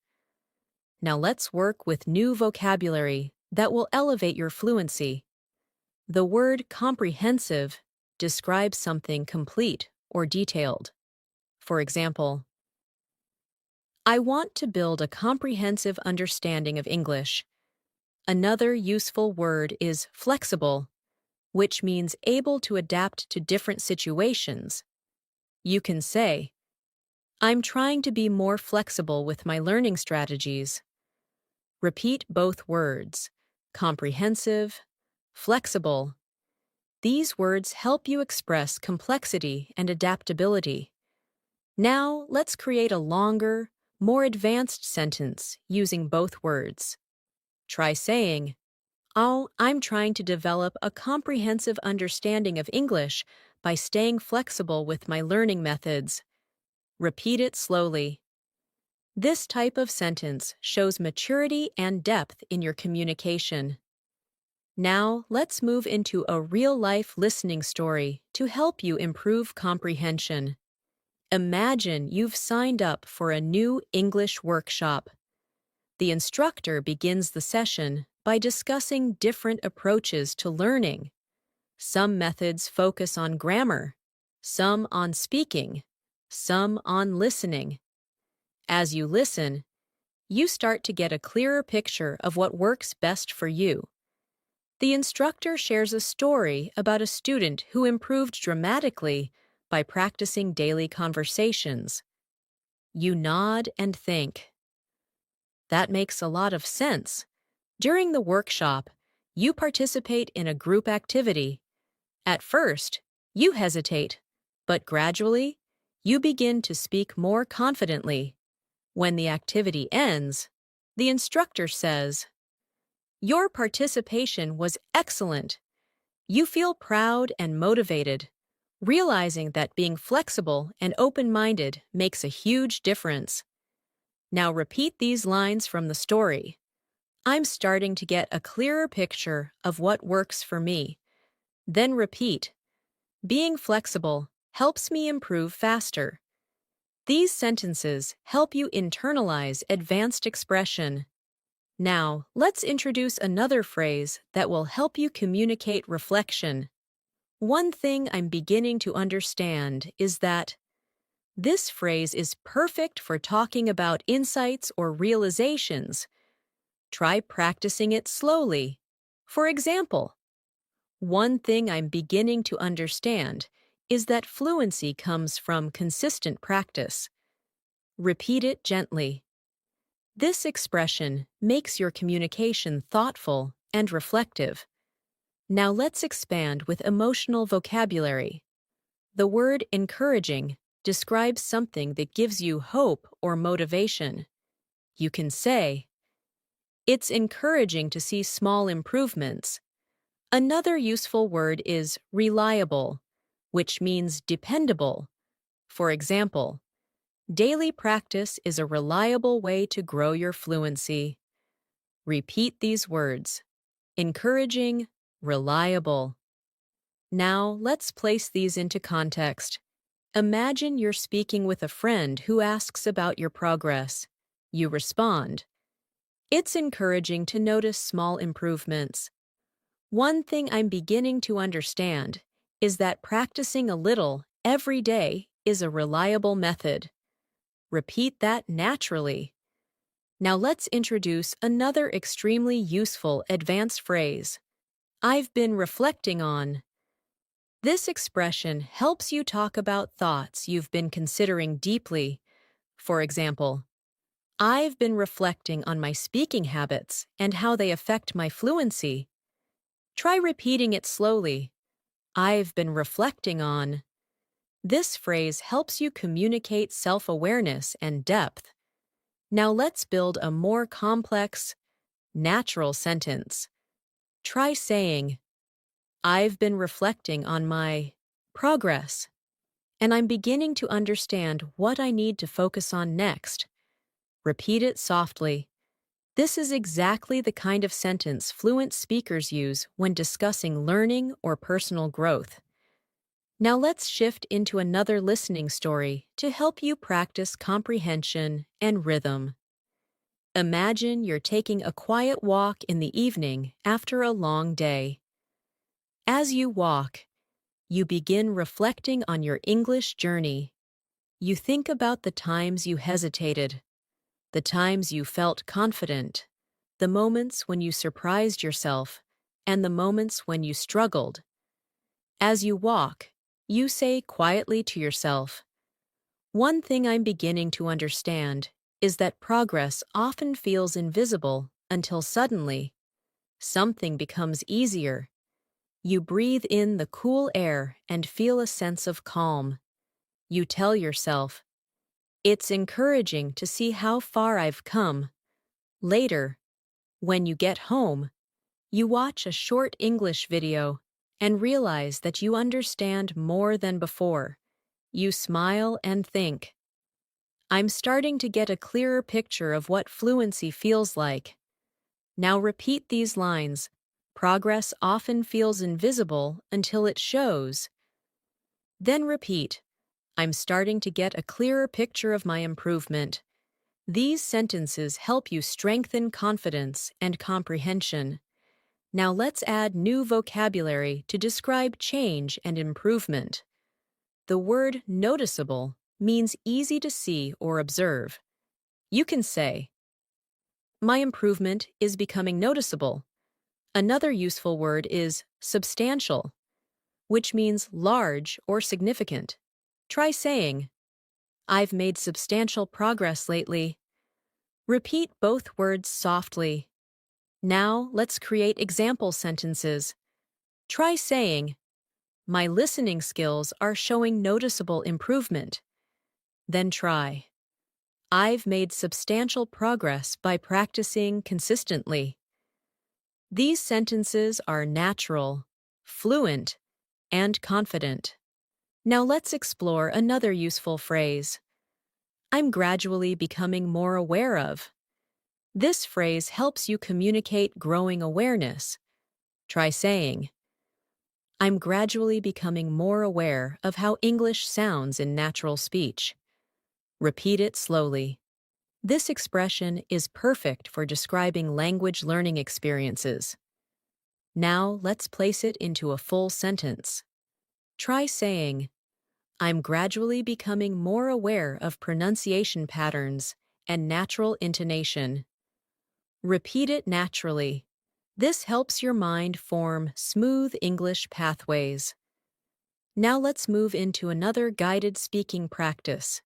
Now let's work with new vocabulary that will elevate your fluency. The word comprehensive describes something complete or detailed. For example, I want to build a comprehensive understanding of English. Another useful word is flexible, which means able to adapt to different situations. You can say, I'm trying to be more flexible with my learning strategies. Repeat both words, comprehensive, flexible. These words help you express complexity and adaptability. Now, let's create a longer, more advanced sentence using both words. Try saying, Oh, I'm trying to develop a comprehensive understanding of English by staying flexible with my learning methods. Repeat it slowly. This type of sentence shows maturity and depth in your communication. Now, let's move into a real-life listening story to help you improve comprehension. Imagine you've signed up for a new English workshop. The instructor begins the session by discussing different approaches to learning. Some methods focus on grammar, some on speaking, some on listening. As you listen, you start to get a clearer picture of what works best for you. The instructor shares a story about a student who improved dramatically by practicing daily conversations. You nod and think. That makes a lot of sense. During the workshop, you participate in a group activity. At first, you hesitate, but gradually, you begin to speak more confidently. When the activity ends, the instructor says, Your participation was excellent. You feel proud and motivated, realizing that being flexible and open-minded makes a huge difference. Now repeat these lines from the story. I'm starting to get a clearer picture of what works for me. Then repeat. Being flexible helps me improve faster. These sentences help you internalize advanced expression. Now, let's introduce another phrase that will help you communicate reflection. One thing I'm beginning to understand is that this phrase is perfect for talking about insights or realizations. Try practicing it slowly. For example, one thing I'm beginning to understand is that fluency comes from consistent practice. Repeat it gently. This expression makes your communication thoughtful and reflective. Now let's expand with emotional vocabulary. The word encouraging describes something that gives you hope or motivation. You can say, It's encouraging to see small improvements. Another useful word is reliable, which means dependable. For example, daily practice is a reliable way to grow your fluency. Repeat these words. Encouraging, reliable. Now, let's place these into context. Imagine you're speaking with a friend who asks about your progress. You respond, It's encouraging to notice small improvements. One thing I'm beginning to understand is that practicing a little every day is a reliable method. Repeat that naturally. Now let's introduce another extremely useful advanced phrase. I've been reflecting on. This expression helps you talk about thoughts you've been considering deeply. For example, I've been reflecting on my speaking habits and how they affect my fluency. Try repeating it slowly. I've been reflecting on. This phrase helps you communicate self-awareness and depth. Now let's build a more complex, natural sentence. Try saying, I've been reflecting on my progress, and I'm beginning to understand what I need to focus on next. Repeat it softly. This is exactly the kind of sentence fluent speakers use when discussing learning or personal growth. Now let's shift into another listening story to help you practice comprehension and rhythm. Imagine you're taking a quiet walk in the evening after a long day. As you walk, you begin reflecting on your English journey. You think about the times you hesitated, the times you felt confident, the moments when you surprised yourself, and the moments when you struggled. As you walk, you say quietly to yourself, "One thing I'm beginning to understand is that progress often feels invisible until suddenly something becomes easier." You breathe in the cool air and feel a sense of calm. You tell yourself, "It's encouraging to see how far I've come." Later, when you get home, you watch a short English video and realize that you understand more than before. You smile and think, "I'm starting to get a clearer picture of what fluency feels like." Now repeat these lines. Progress often feels invisible until it shows. Then repeat, "I'm starting to get a clearer picture of my improvement." These sentences help you strengthen confidence and comprehension. Now let's add new vocabulary to describe change and improvement. The word noticeable means easy to see or observe. You can say, "My improvement is becoming noticeable." Another useful word is substantial, which means large or significant. Try saying, "I've made substantial progress lately." Repeat both words softly. Now let's create example sentences. Try saying, "My listening skills are showing noticeable improvement." Then try, "I've made substantial progress by practicing consistently." These sentences are natural, fluent, and confident. Now let's explore another useful phrase. "I'm gradually becoming more aware of." This phrase helps you communicate growing awareness. Try saying, "I'm gradually becoming more aware of how English sounds in natural speech." Repeat it slowly. This expression is perfect for describing language learning experiences. Now let's place it into a full sentence. Try saying, "I'm gradually becoming more aware of pronunciation patterns and natural intonation." Repeat it naturally. This helps your mind form smooth English pathways. Now let's move into another guided speaking practice.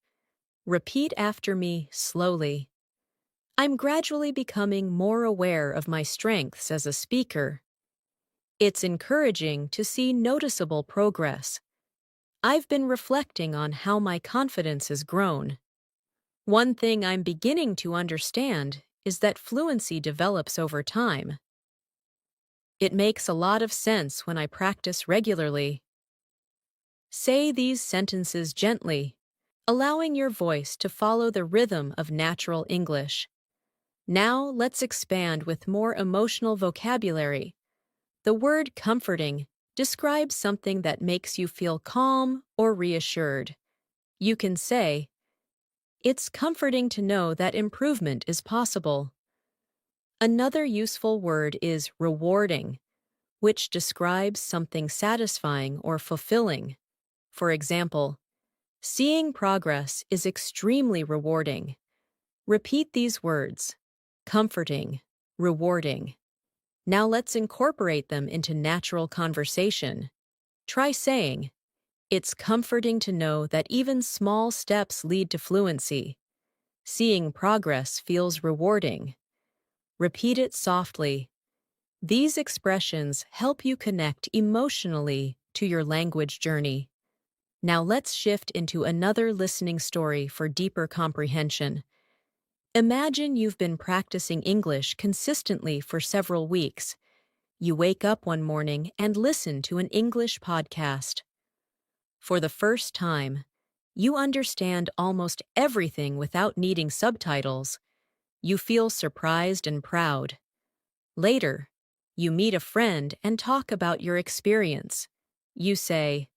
Repeat after me slowly. "I'm gradually becoming more aware of my strengths as a speaker." It's encouraging to see noticeable progress. I've been reflecting on how my confidence has grown. One thing I'm beginning to understand is that fluency develops over time. It makes a lot of sense when I practice regularly. Say these sentences gently, allowing your voice to follow the rhythm of natural English. Now let's expand with more emotional vocabulary. The word comforting describes something that makes you feel calm or reassured. You can say, "It's comforting to know that improvement is possible." Another useful word is rewarding, which describes something satisfying or fulfilling. For example, "Seeing progress is extremely rewarding." Repeat these words, comforting, rewarding. Now let's incorporate them into natural conversation. Try saying, "It's comforting to know that even small steps lead to fluency." Seeing progress feels rewarding. Repeat it softly. These expressions help you connect emotionally to your language journey. Now let's shift into another listening story for deeper comprehension. Imagine you've been practicing English consistently for several weeks. You wake up one morning and listen to an English podcast. For the first time, you understand almost everything without needing subtitles. You feel surprised and proud. Later, you meet a friend and talk about your experience. You say,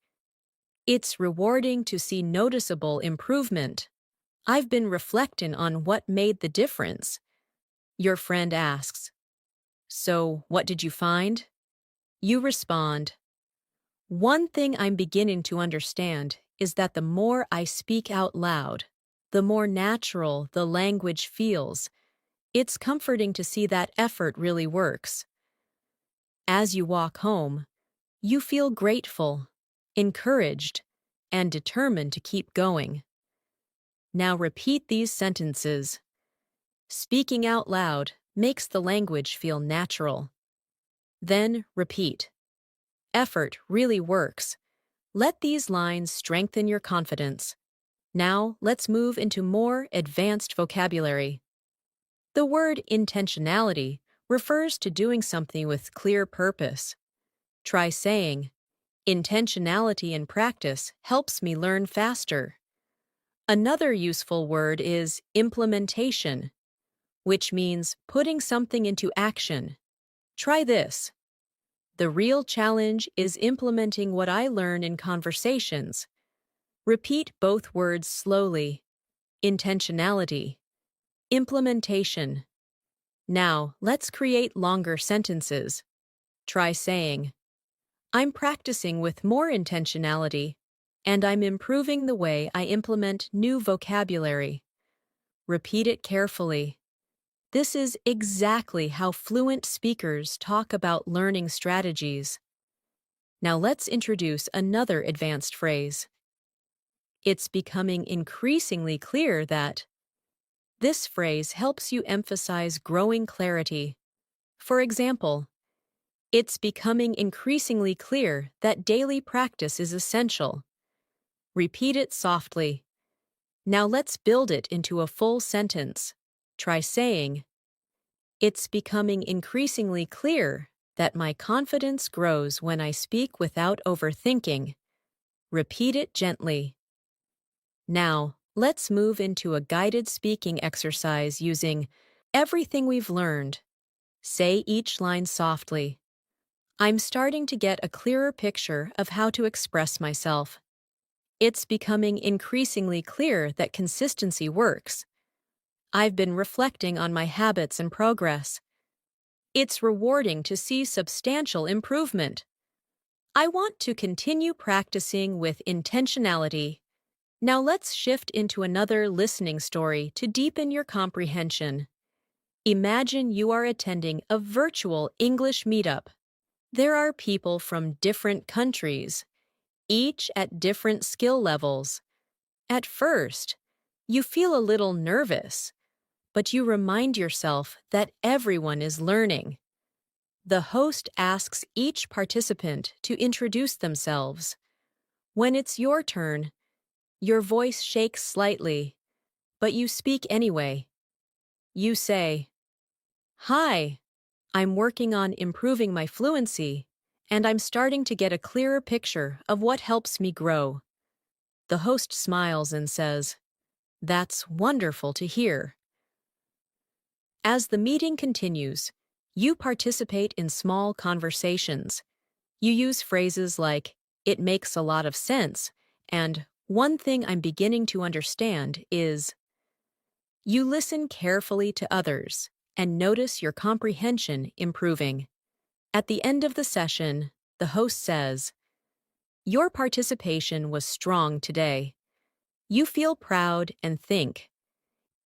"It's rewarding to see noticeable improvement. I've been reflecting on what made the difference." Your friend asks, "So, what did you find?" You respond, "One thing I'm beginning to understand is that the more I speak out loud, the more natural the language feels. It's comforting to see that effort really works. As you walk home, you feel grateful, encouraged, and determined to keep going. Now repeat these sentences. Speaking out loud makes the language feel natural. Then repeat. Effort really works. Let these lines strengthen your confidence. Now let's move into more advanced vocabulary. The word intentionality refers to doing something with clear purpose. Try saying, intentionality in practice helps me learn faster. Another useful word is implementation, which means putting something into action. Try this. The real challenge is implementing what I learn in conversations. Repeat both words slowly. Intentionality. Implementation. Now, let's create longer sentences. Try saying, I'm practicing with more intentionality, and I'm improving the way I implement new vocabulary. Repeat it carefully. This is exactly how fluent speakers talk about learning strategies. Now let's introduce another advanced phrase. It's becoming increasingly clear that. This phrase helps you emphasize growing clarity. For example, it's becoming increasingly clear that daily practice is essential. Repeat it softly. Now let's build it into a full sentence. Try saying, it's becoming increasingly clear that my confidence grows when I speak without overthinking. Repeat it gently. Now, let's move into a guided speaking exercise using everything we've learned. Say each line softly. I'm starting to get a clearer picture of how to express myself. It's becoming increasingly clear that consistency works. I've been reflecting on my habits and progress. It's rewarding to see substantial improvement. I want to continue practicing with intentionality. Now let's shift into another listening story to deepen your comprehension. Imagine you are attending a virtual English meetup. There are people from different countries, each at different skill levels. At first, you feel a little nervous, but you remind yourself that everyone is learning. The host asks each participant to introduce themselves. When it's your turn, your voice shakes slightly, but you speak anyway. You say, "Hi, I'm working on improving my fluency, and I'm starting to get a clearer picture of what helps me grow." The host smiles and says, "That's wonderful to hear." As the meeting continues, you participate in small conversations. You use phrases like, "It makes a lot of sense," and "One thing I'm beginning to understand is." You listen carefully to others and notice your comprehension improving. At the end of the session, the host says, "Your participation was strong today." You feel proud and think,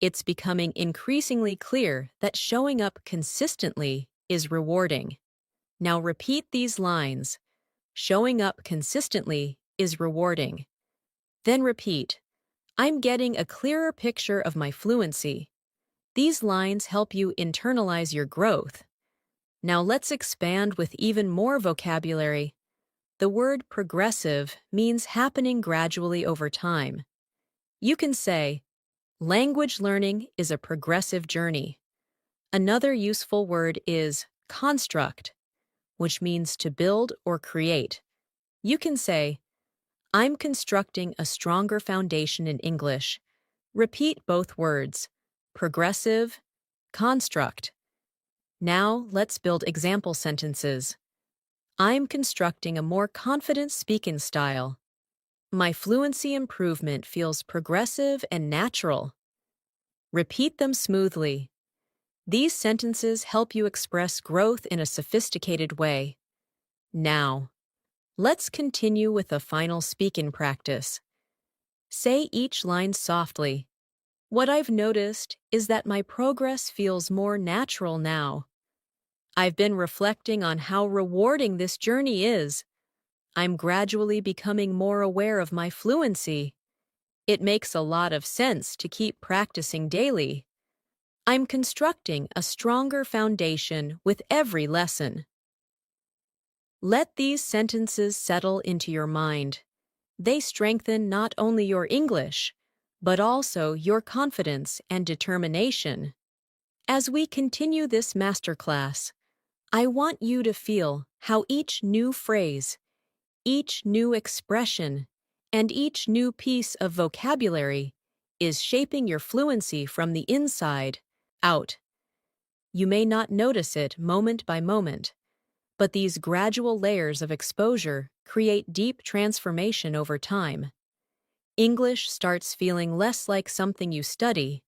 it's becoming increasingly clear that showing up consistently is rewarding. Now repeat these lines. Showing up consistently is rewarding. Then repeat, I'm getting a clearer picture of my fluency. These lines help you internalize your growth. Now let's expand with even more vocabulary. The word progressive means happening gradually over time. You can say, language learning is a progressive journey. Another useful word is construct, which means to build or create. You can say, I'm constructing a stronger foundation in English. Repeat both words, progressive, construct. Now let's build example sentences. I'm constructing a more confident speaking style. My fluency improvement feels progressive and natural. Repeat them smoothly. These sentences help you express growth in a sophisticated way. Now, let's continue with a final speaking practice. Say each line softly. What I've noticed is that my progress feels more natural now. I've been reflecting on how rewarding this journey is. I'm gradually becoming more aware of my fluency. It makes a lot of sense to keep practicing daily. I'm constructing a stronger foundation with every lesson. Let these sentences settle into your mind. They strengthen not only your English, but also your confidence and determination. As we continue this masterclass, I want you to feel how each new phrase, each new expression, and each new piece of vocabulary is shaping your fluency from the inside out. You may not notice it moment by moment, but these gradual layers of exposure create deep transformation over time. English starts feeling less like something you study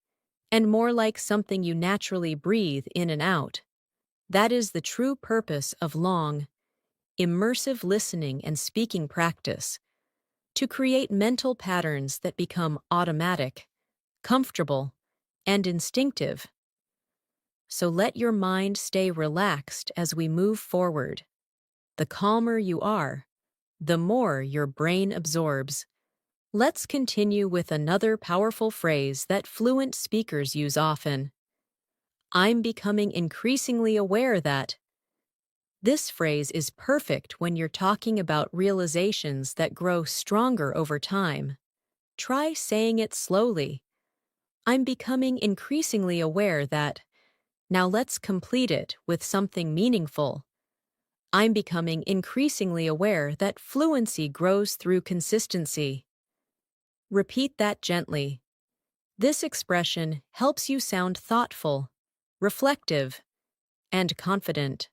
and more like something you naturally breathe in and out. That is the true purpose of long, immersive listening and speaking practice, to create mental patterns that become automatic, comfortable, and instinctive. So let your mind stay relaxed as we move forward. The calmer you are, the more your brain absorbs. Let's continue with another powerful phrase that fluent speakers use often. I'm becoming increasingly aware that. This phrase is perfect when you're talking about realizations that grow stronger over time. Try saying it slowly. I'm becoming increasingly aware that. Now let's complete it with something meaningful. I'm becoming increasingly aware that fluency grows through consistency. Repeat that gently. This expression helps you sound thoughtful, reflective, and confident.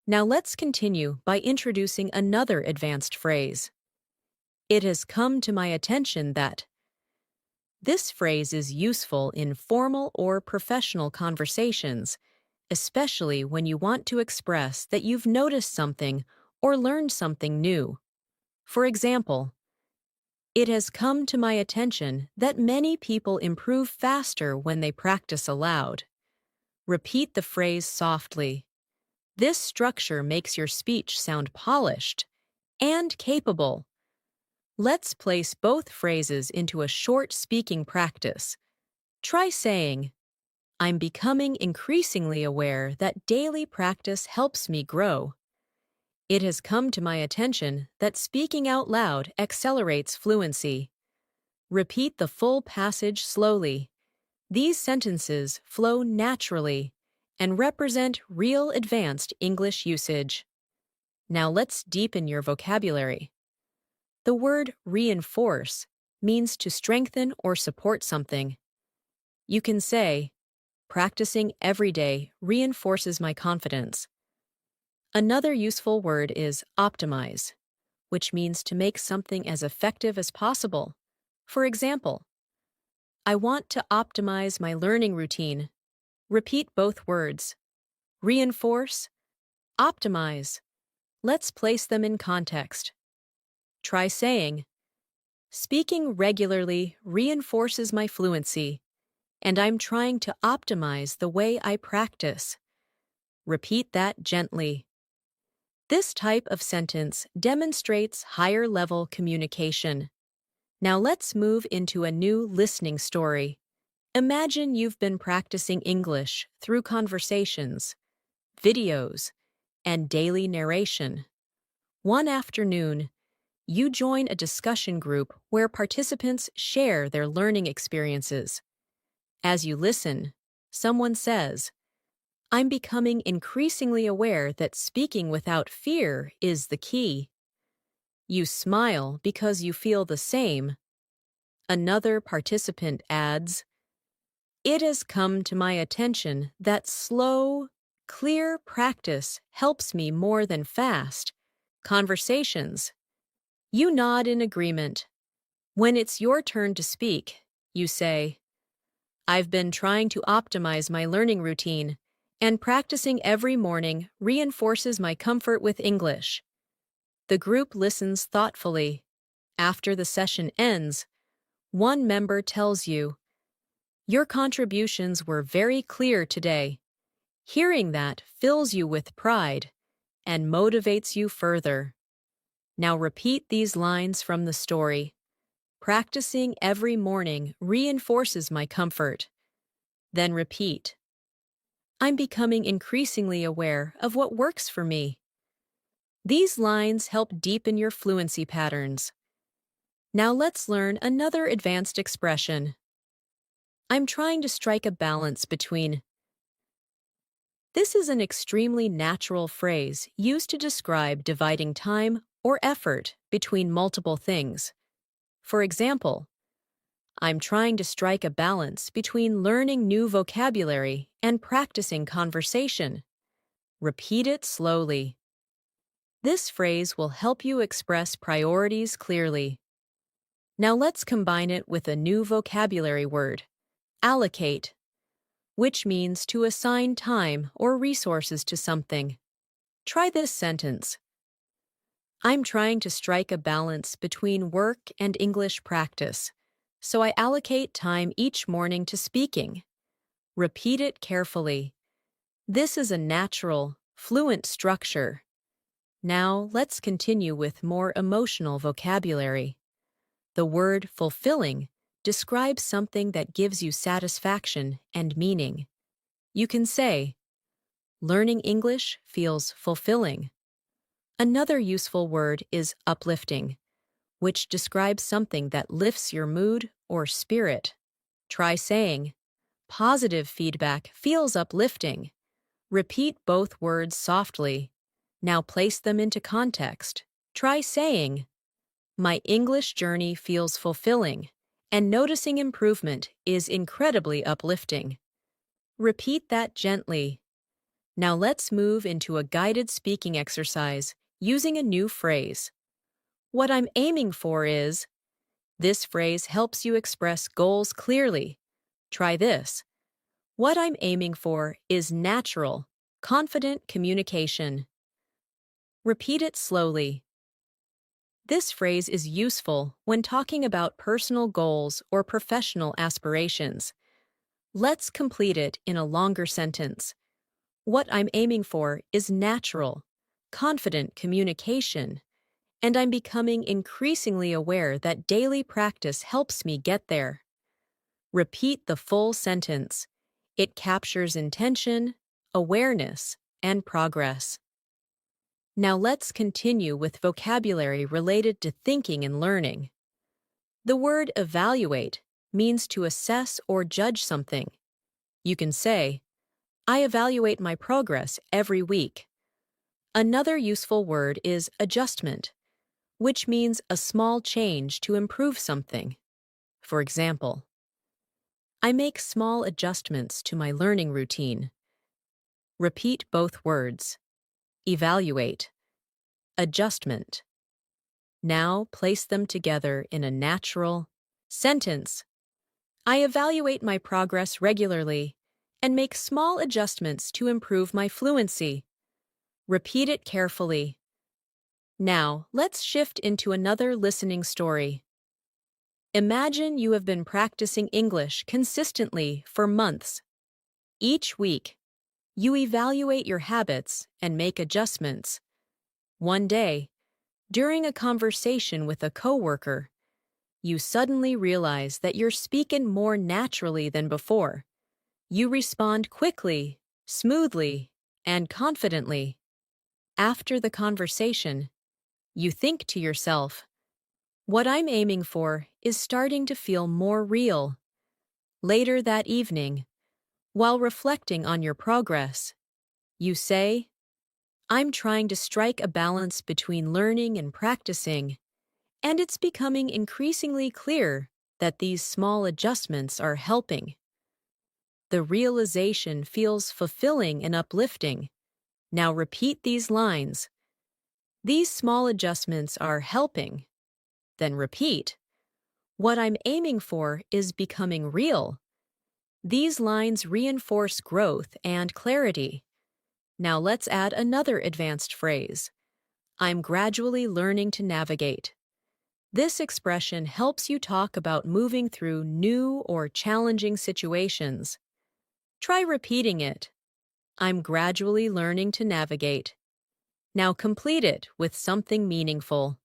Now let's continue by introducing another advanced phrase. It has come to my attention that. This phrase is useful in formal or professional conversations, especially when you want to express that you've noticed something or learned something new. For example, it has come to my attention that many people improve faster when they practice aloud. Repeat the phrase softly. This structure makes your speech sound polished and capable. Let's place both phrases into a short speaking practice. Try saying, I'm becoming increasingly aware that daily practice helps me grow. It has come to my attention that speaking out loud accelerates fluency. Repeat the full passage slowly. These sentences flow naturally and represent real advanced English usage. Now let's deepen your vocabulary. The word reinforce means to strengthen or support something. You can say, practicing every day reinforces my confidence. Another useful word is optimize, which means to make something as effective as possible. For example, I want to optimize my learning routine. Repeat both words. Reinforce, optimize. Let's place them in context. Try saying, speaking regularly reinforces my fluency, and I'm trying to optimize the way I practice. Repeat that gently. This type of sentence demonstrates higher-level communication. Now let's move into a new listening story. Imagine you've been practicing English through conversations, videos, and daily narration. One afternoon, you join a discussion group where participants share their learning experiences. As you listen, someone says, I'm becoming increasingly aware that speaking without fear is the key. You smile because you feel the same. Another participant adds, it has come to my attention that slow, clear practice helps me more than fast conversations. You nod in agreement. When it's your turn to speak, you say, I've been trying to optimize my learning routine, and practicing every morning reinforces my comfort with English. The group listens thoughtfully. After the session ends, One member tells you, "Your contributions were very clear today." Hearing that fills you with pride and motivates you further. Now repeat these lines from the story. Practicing every morning reinforces my comfort. Then repeat. I'm becoming increasingly aware of what works for me. These lines help deepen your fluency patterns. Now let's learn another advanced expression. I'm trying to strike a balance between. This is an extremely natural phrase used to describe dividing time or effort between multiple things. For example, I'm trying to strike a balance between learning new vocabulary and practicing conversation. Repeat it slowly. This phrase will help you express priorities clearly. Now let's combine it with a new vocabulary word, allocate, which means to assign time or resources to something. Try this sentence. I'm trying to strike a balance between work and English practice, so I allocate time each morning to speaking. Repeat it carefully. This is a natural, fluent structure. Now let's continue with more emotional vocabulary. The word fulfilling describes something that gives you satisfaction and meaning. You can say, learning English feels fulfilling. Another useful word is uplifting, which describes something that lifts your mood or spirit. Try saying, positive feedback feels uplifting. Repeat both words softly. Now place them into context. Try saying, my English journey feels fulfilling, and noticing improvement is incredibly uplifting. Repeat that gently. Now let's move into a guided speaking exercise using a new phrase. What I'm aiming for is. This phrase helps you express goals clearly. Try this. What I'm aiming for is natural, confident communication. Repeat it slowly. This phrase is useful when talking about personal goals or professional aspirations. Let's complete it in a longer sentence. What I'm aiming for is natural, confident communication, and I'm becoming increasingly aware that daily practice helps me get there. Repeat the full sentence. It captures intention, awareness, and progress. Now let's continue with vocabulary related to thinking and learning. The word evaluate means to assess or judge something. You can say, I evaluate my progress every week. Another useful word is adjustment, which means a small change to improve something. For example, I make small adjustments to my learning routine. Repeat both words. Evaluate. Adjustment. Now place them together in a natural sentence. I evaluate my progress regularly and make small adjustments to improve my fluency. Repeat it carefully. Now, let's shift into another listening story. Imagine you have been practicing English consistently for months. Each week, you evaluate your habits and make adjustments. One day, during a conversation with a coworker, you suddenly realize that you're speaking more naturally than before. You respond quickly, smoothly, and confidently. After the conversation, you think to yourself, what I'm aiming for is starting to feel more real. Later that evening, while reflecting on your progress, you say, I'm trying to strike a balance between learning and practicing, and it's becoming increasingly clear that these small adjustments are helping. The realization feels fulfilling and uplifting. Now repeat these lines. These small adjustments are helping. Then repeat. What I'm aiming for is becoming real. These lines reinforce growth and clarity. Now let's add another advanced phrase. I'm gradually learning to navigate. This expression helps you talk about moving through new or challenging situations. Try repeating it. I'm gradually learning to navigate. Now complete it with something meaningful.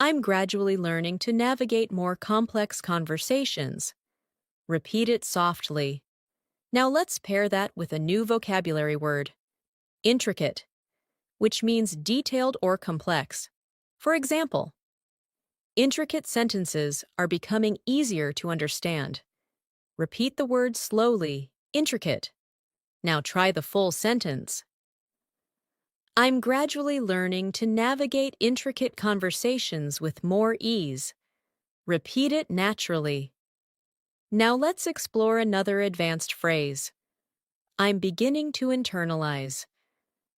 I'm gradually learning to navigate more complex conversations. Repeat it softly. Now let's pair that with a new vocabulary word, intricate, which means detailed or complex. For example, intricate sentences are becoming easier to understand. Repeat the word slowly, intricate. Now try the full sentence. I'm gradually learning to navigate intricate conversations with more ease. Repeat it naturally. Now let's explore another advanced phrase. I'm beginning to internalize.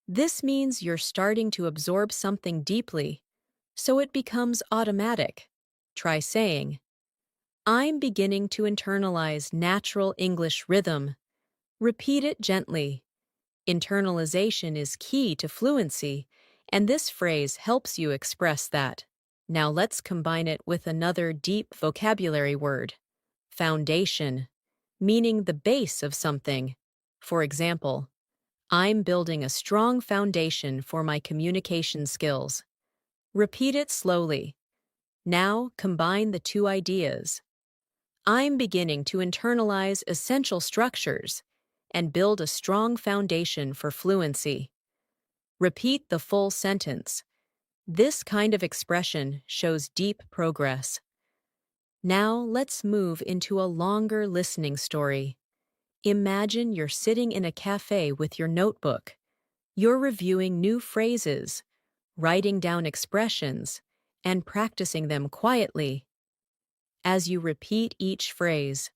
This means you're starting to absorb something deeply, so it becomes automatic. Try saying, I'm beginning to internalize natural English rhythm. Repeat it gently. Internalization is key to fluency, and this phrase helps you express that. Now let's combine it with another deep vocabulary word, foundation, meaning the base of something. For example, I'm building a strong foundation for my communication skills. Repeat it slowly. Now combine the two ideas. I'm beginning to internalize essential structures and build a strong foundation for fluency. Repeat the full sentence. This kind of expression shows deep progress. Now let's move into a longer listening story. Imagine you're sitting in a cafe with your notebook. You're reviewing new phrases, writing down expressions, and practicing them quietly. As you repeat each phrase,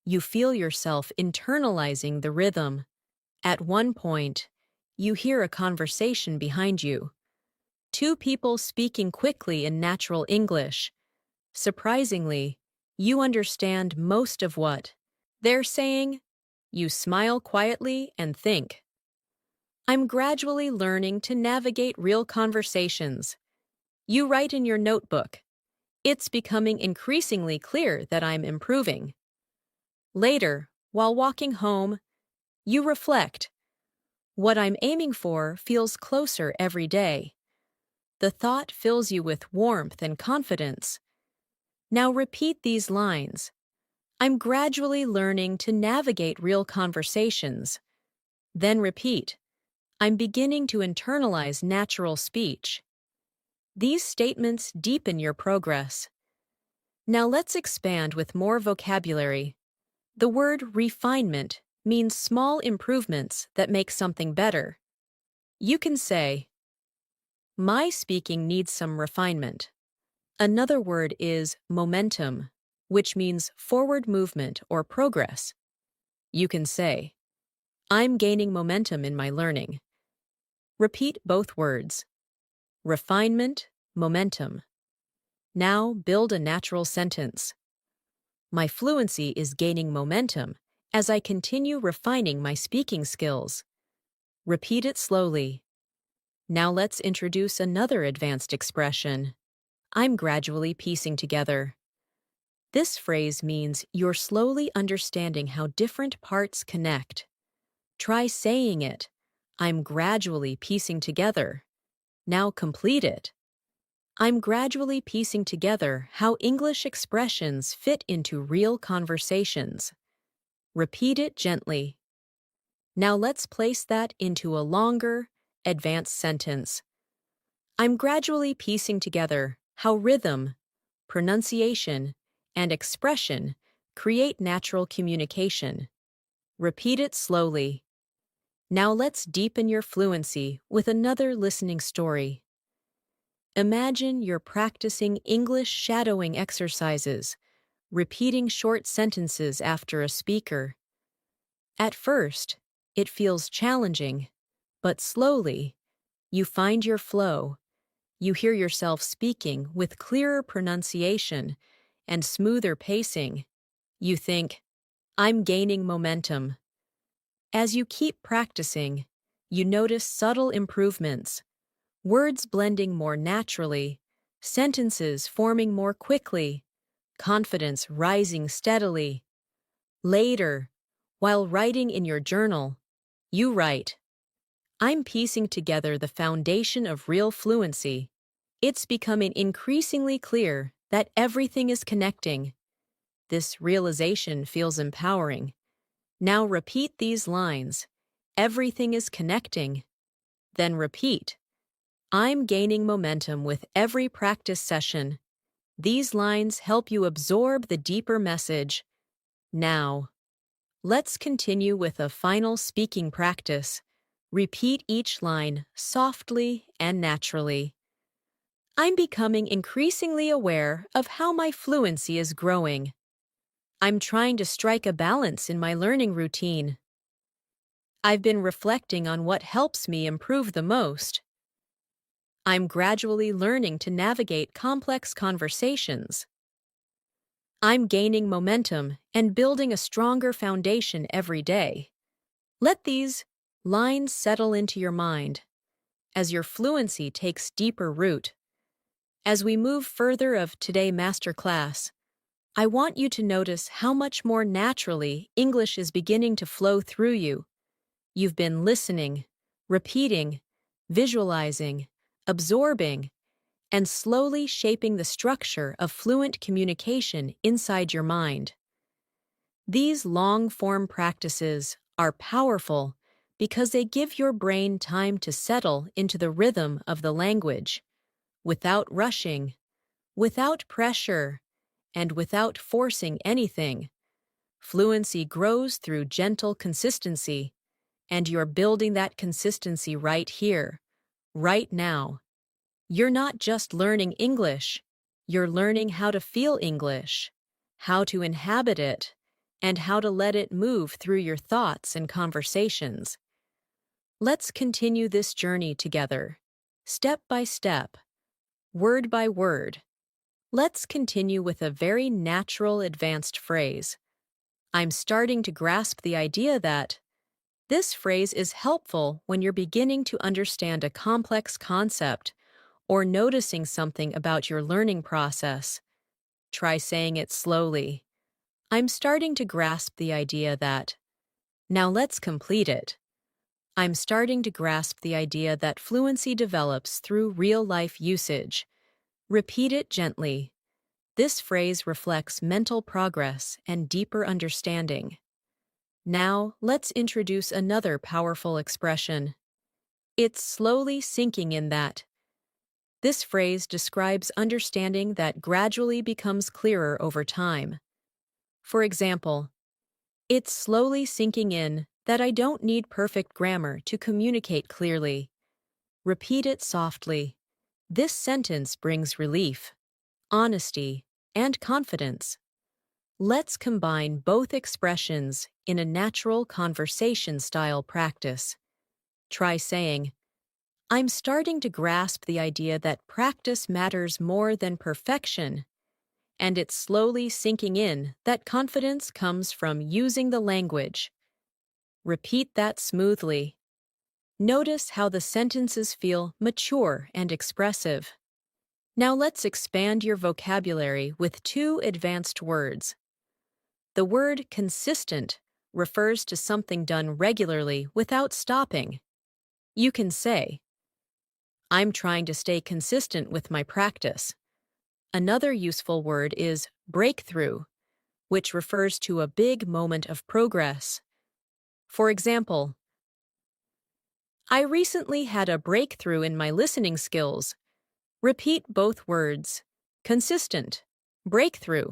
you feel yourself internalizing the rhythm. At one point, you hear a conversation behind you. Two people speaking quickly in natural English. Surprisingly, you understand most of what they're saying. You smile quietly and think, I'm gradually learning to navigate real conversations. You write in your notebook, it's becoming increasingly clear that I'm improving. Later, while walking home, you reflect, what I'm aiming for feels closer every day. The thought fills you with warmth and confidence. Now repeat these lines. I'm gradually learning to navigate real conversations. Then repeat, I'm beginning to internalize natural speech. These statements deepen your progress. Now let's expand with more vocabulary. The word refinement means small improvements that make something better. You can say, my speaking needs some refinement. Another word is momentum, which means forward movement or progress. You can say, I'm gaining momentum in my learning. Repeat both words. Refinement, momentum. Now build a natural sentence. My fluency is gaining momentum as I continue refining my speaking skills. Repeat it slowly. Now let's introduce another advanced expression. I'm gradually piecing together. This phrase means you're slowly understanding how different parts connect. Try saying it. I'm gradually piecing together. Now complete it. I'm gradually piecing together how English expressions fit into real conversations. Repeat it gently. Now let's place that into a longer, advanced sentence. I'm gradually piecing together how rhythm, pronunciation, and expression create natural communication. Repeat it slowly. Now let's deepen your fluency with another listening story. Imagine you're practicing English shadowing exercises, repeating short sentences after a speaker. At first, it feels challenging, but slowly, you find your flow. You hear yourself speaking with clearer pronunciation and smoother pacing. You think, I'm gaining momentum. As you keep practicing, you notice subtle improvements, words blending more naturally, sentences forming more quickly, confidence rising steadily. Later, while writing in your journal, you write, "I'm piecing together the foundation of real fluency. It's becoming increasingly clear that everything is connecting. This realization feels empowering. Now repeat these lines. Everything is connecting." Then repeat, "I'm gaining momentum with every practice session." These lines help you absorb the deeper message. Now, let's continue with a final speaking practice. Repeat each line softly and naturally. "I'm becoming increasingly aware of how my fluency is growing. I'm trying to strike a balance in my learning routine. I've been reflecting on what helps me improve the most. I'm gradually learning to navigate complex conversations. I'm gaining momentum and building a stronger foundation every day." Let these lines settle into your mind as your fluency takes deeper root. As we move further of today's masterclass, I want you to notice how much more naturally English is beginning to flow through you. You've been listening, repeating, visualizing, absorbing, and slowly shaping the structure of fluent communication inside your mind. These long-form practices are powerful because they give your brain time to settle into the rhythm of the language, without rushing, without pressure, and without forcing anything. Fluency grows through gentle consistency, and you're building that consistency right here, right now. You're not just learning English, you're learning how to feel English, how to inhabit it, and how to let it move through your thoughts and conversations. Let's continue this journey together, step by step, word by word. Let's continue with a very natural advanced phrase. I'm starting to grasp the idea that this phrase is helpful when you're beginning to understand a complex concept or noticing something about your learning process. Try saying it slowly. I'm starting to grasp the idea that. Now let's complete it. I'm starting to grasp the idea that fluency develops through real-life usage. Repeat it gently. This phrase reflects mental progress and deeper understanding. Now, let's introduce another powerful expression. It's slowly sinking in that. This phrase describes understanding that gradually becomes clearer over time. For example, it's slowly sinking in that I don't need perfect grammar to communicate clearly. Repeat it softly. This sentence brings relief, honesty, and confidence. Let's combine both expressions in a natural conversation-style practice. Try saying, I'm starting to grasp the idea that practice matters more than perfection, and it's slowly sinking in that confidence comes from using the language. Repeat that smoothly. Notice how the sentences feel mature and expressive. Now let's expand your vocabulary with two advanced words. The word consistent refers to something done regularly without stopping. You can say, I'm trying to stay consistent with my practice. Another useful word is breakthrough, which refers to a big moment of progress. For example, I recently had a breakthrough in my listening skills. Repeat both words. Consistent, breakthrough.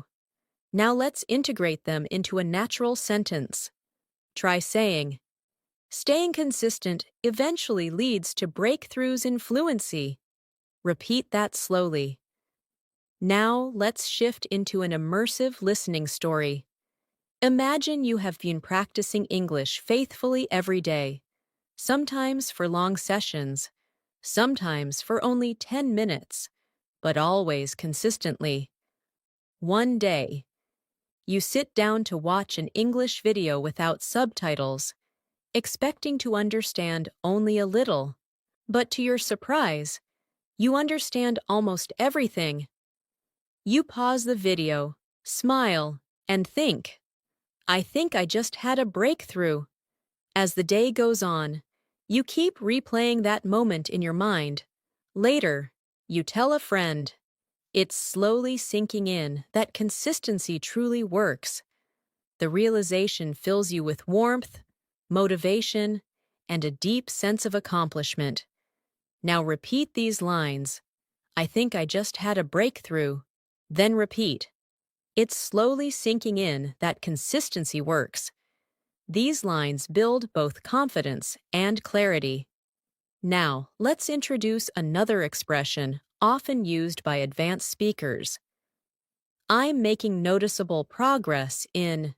Now let's integrate them into a natural sentence. Try saying, staying consistent eventually leads to breakthroughs in fluency. Repeat that slowly. Now let's shift into an immersive listening story. Imagine you have been practicing English faithfully every day, sometimes for long sessions, sometimes for only 10 minutes, but always consistently. One day, you sit down to watch an English video without subtitles, expecting to understand only a little. But to your surprise, You understand almost everything. You pause the video, smile, and think, I think I just had a breakthrough. As the day goes on, you keep replaying that moment in your mind. Later, you tell a friend. It's slowly sinking in that consistency truly works. The realization fills you with warmth, motivation, and a deep sense of accomplishment. Now repeat these lines. I think I just had a breakthrough. Then repeat. It's slowly sinking in that consistency works. These lines build both confidence and clarity. Now, let's introduce another expression often used by advanced speakers. I'm making noticeable progress in.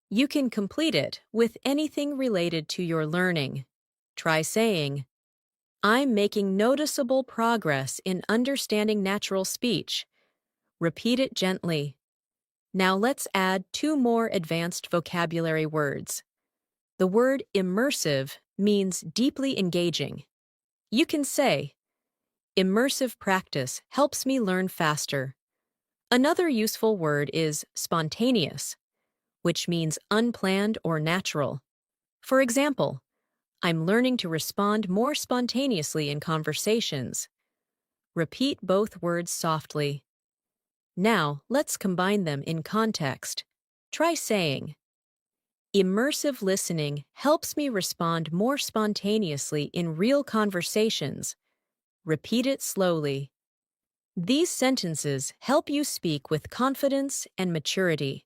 You can complete it with anything related to your learning. Try saying, I'm making noticeable progress in understanding natural speech. Repeat it gently. Now let's add two more advanced vocabulary words. The word immersive means deeply engaging. You can say, immersive practice helps me learn faster. Another useful word is spontaneous, which means unplanned or natural. For example, I'm learning to respond more spontaneously in conversations. Repeat both words softly. Now, let's combine them in context. Try saying, immersive listening helps me respond more spontaneously in real conversations. Repeat it slowly. These sentences help you speak with confidence and maturity.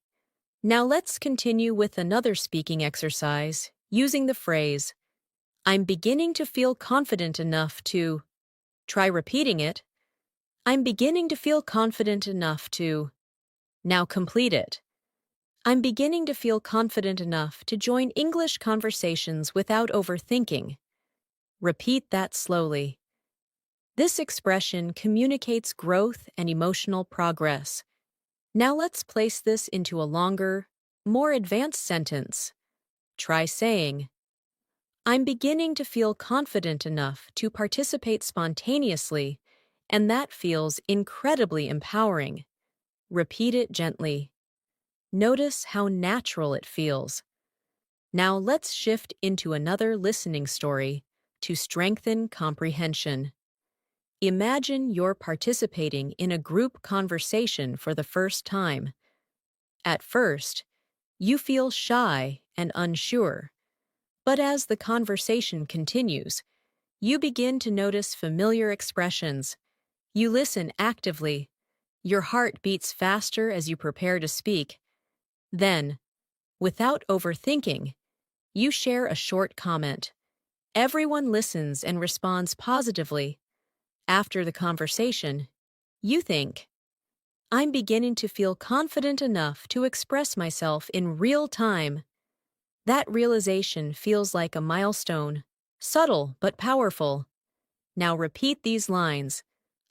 Now let's continue with another speaking exercise using the phrase, I'm beginning to feel confident enough to. Try repeating it. I'm beginning to feel confident enough to. Now complete it. I'm beginning to feel confident enough to join English conversations without overthinking. Repeat that slowly. This expression communicates growth and emotional progress. Now let's place this into a longer, more advanced sentence. Try saying, I'm beginning to feel confident enough to participate spontaneously, and that feels incredibly empowering. Repeat it gently. Notice how natural it feels. Now let's shift into another listening story to strengthen comprehension. Imagine you're participating in a group conversation for the first time. At first, you feel shy and unsure. But as the conversation continues, you begin to notice familiar expressions. You listen actively. Your heart beats faster as you prepare to speak. Then, without overthinking, you share a short comment. Everyone listens and responds positively. After the conversation, you think, I'm beginning to feel confident enough to express myself in real time. That realization feels like a milestone, subtle but powerful. Now repeat these lines.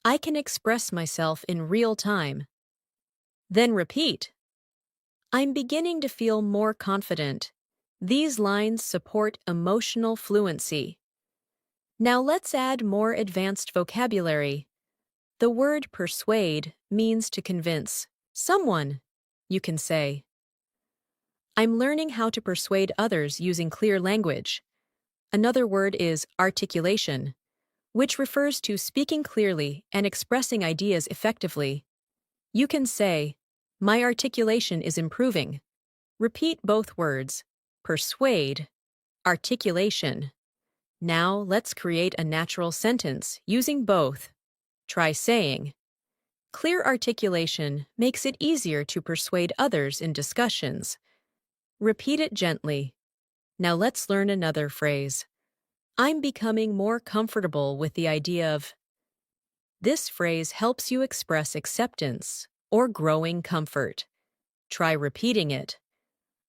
I can express myself in real time. Then repeat. I'm beginning to feel more confident. These lines support emotional fluency. Now let's add more advanced vocabulary. The word persuade means to convince someone. You can say, I'm learning how to persuade others using clear language. Another word is articulation, which refers to speaking clearly and expressing ideas effectively. You can say, my articulation is improving. Repeat both words, persuade, articulation. Now let's create a natural sentence using both. Try saying, clear articulation makes it easier to persuade others in discussions. Repeat it gently. Now let's learn another phrase. I'm becoming more comfortable with the idea of. This phrase helps you express acceptance or growing comfort. Try repeating it.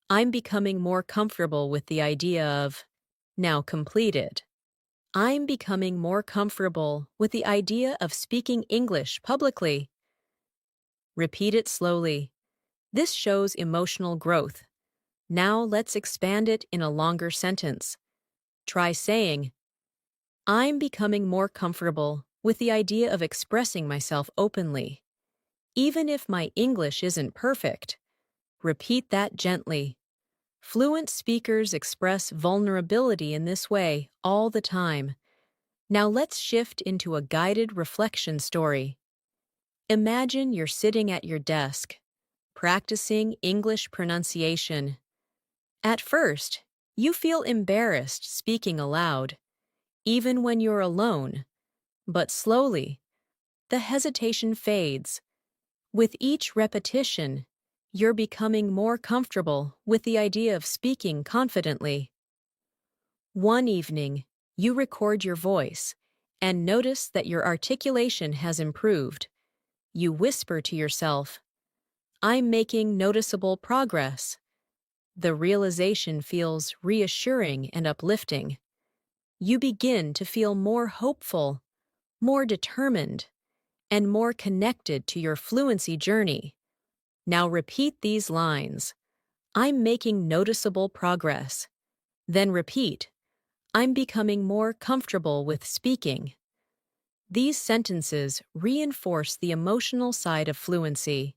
I'm becoming more comfortable with the idea of. Now complete it. I'm becoming more comfortable with the idea of speaking English publicly. Repeat it slowly. This shows emotional growth. Now let's expand it in a longer sentence. Try saying, I'm becoming more comfortable with the idea of expressing myself openly. Even if my English isn't perfect, repeat that gently. Fluent speakers express vulnerability in this way all the time. Now let's shift into a guided reflection story. Imagine you're sitting at your desk, practicing English pronunciation. At first, you feel embarrassed speaking aloud, even when you're alone, but slowly, the hesitation fades. With each repetition, you're becoming more comfortable with the idea of speaking confidently. One evening, you record your voice and notice that your articulation has improved. You whisper to yourself, "I'm making noticeable progress." The realization feels reassuring and uplifting. You begin to feel more hopeful, more determined, and more connected to your fluency journey. Now repeat these lines. I'm making noticeable progress. Then repeat, I'm becoming more comfortable with speaking. These sentences reinforce the emotional side of fluency.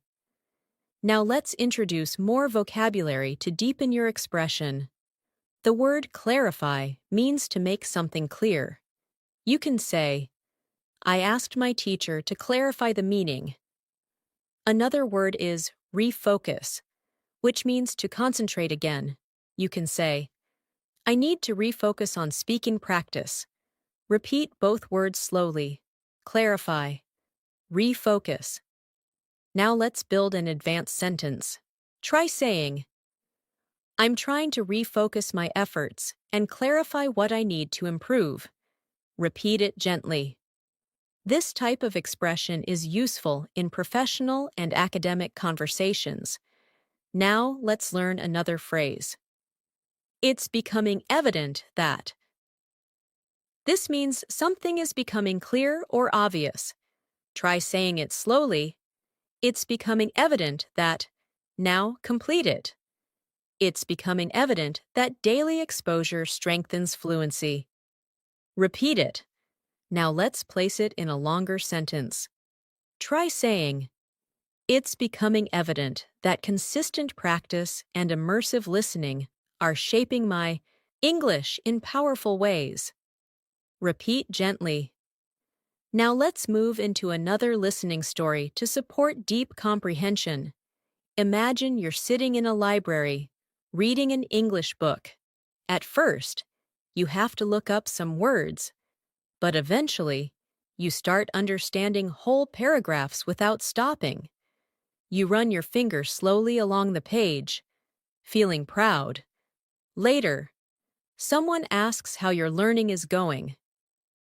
Now let's introduce more vocabulary to deepen your expression. The word clarify means to make something clear. You can say, I asked my teacher to clarify the meaning. Another word is refocus, which means to concentrate again. You can say, I need to refocus on speaking practice. Repeat both words slowly. Clarify. Refocus. Now let's build an advanced sentence. Try saying, I'm trying to refocus my efforts and clarify what I need to improve. Repeat it gently. This type of expression is useful in professional and academic conversations. Now let's learn another phrase. It's becoming evident that. This means something is becoming clear or obvious. Try saying it slowly. It's becoming evident that. Now complete it. It's becoming evident that daily exposure strengthens fluency. Repeat it. Now let's place it in a longer sentence. Try saying, it's becoming evident that consistent practice and immersive listening are shaping my English in powerful ways. Repeat gently. Now let's move into another listening story to support deep comprehension. Imagine you're sitting in a library, reading an English book. At first, you have to look up some words, but eventually, you start understanding whole paragraphs without stopping. You run your finger slowly along the page, feeling proud. Later, someone asks how your learning is going.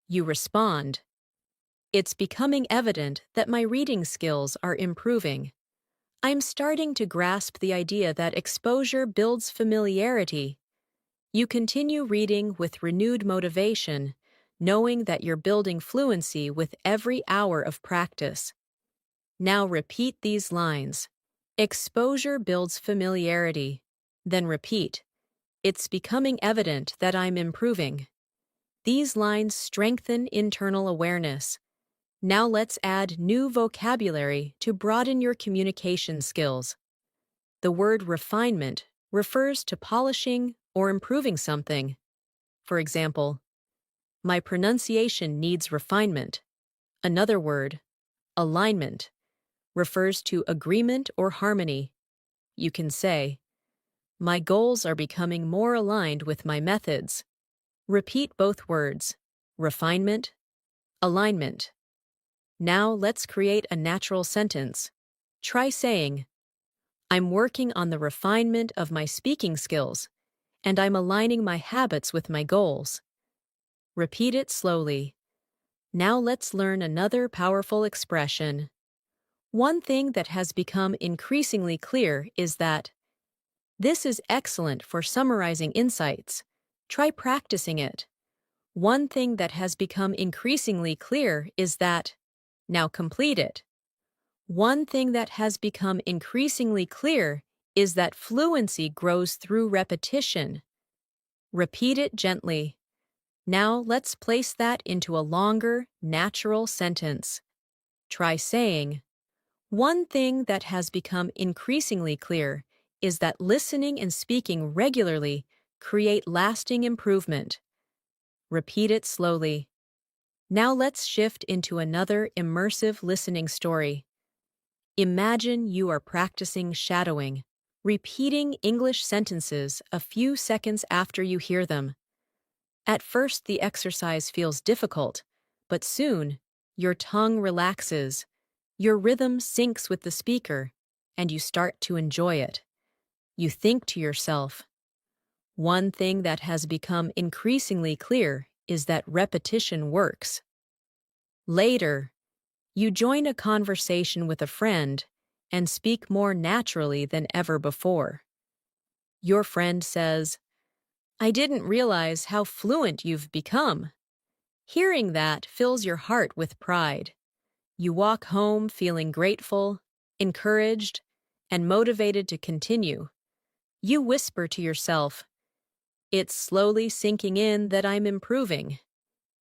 You respond, it's becoming evident that my reading skills are improving. I'm starting to grasp the idea that exposure builds familiarity. You continue reading with renewed motivation, knowing that you're building fluency with every hour of practice. Now repeat these lines. Exposure builds familiarity. Then repeat. It's becoming evident that I'm improving. These lines strengthen internal awareness. Now let's add new vocabulary to broaden your communication skills. The word refinement refers to polishing or improving something. For example, my pronunciation needs refinement. Another word, alignment, refers to agreement or harmony. You can say, my goals are becoming more aligned with my methods. Repeat both words, refinement, alignment. Now let's create a natural sentence. Try saying, I'm working on the refinement of my speaking skills, and I'm aligning my habits with my goals. Repeat it slowly. Now let's learn another powerful expression. One thing that has become increasingly clear is that this is excellent for summarizing insights. Try practicing it. One thing that has become increasingly clear is that. Now complete it. One thing that has become increasingly clear is that fluency grows through repetition. Repeat it gently. Now let's place that into a longer, natural sentence. Try saying, one thing that has become increasingly clear is that listening and speaking regularly create lasting improvement. Repeat it slowly. Now let's shift into another immersive listening story. Imagine you are practicing shadowing, repeating English sentences a few seconds after you hear them. At first, the exercise feels difficult, but soon, your tongue relaxes, your rhythm syncs with the speaker, and you start to enjoy it. You think to yourself, one thing that has become increasingly clear is that repetition works. Later, you join a conversation with a friend and speak more naturally than ever before. Your friend says, I didn't realize how fluent you've become. Hearing that fills your heart with pride. You walk home feeling grateful, encouraged, and motivated to continue. You whisper to yourself, it's slowly sinking in that I'm improving.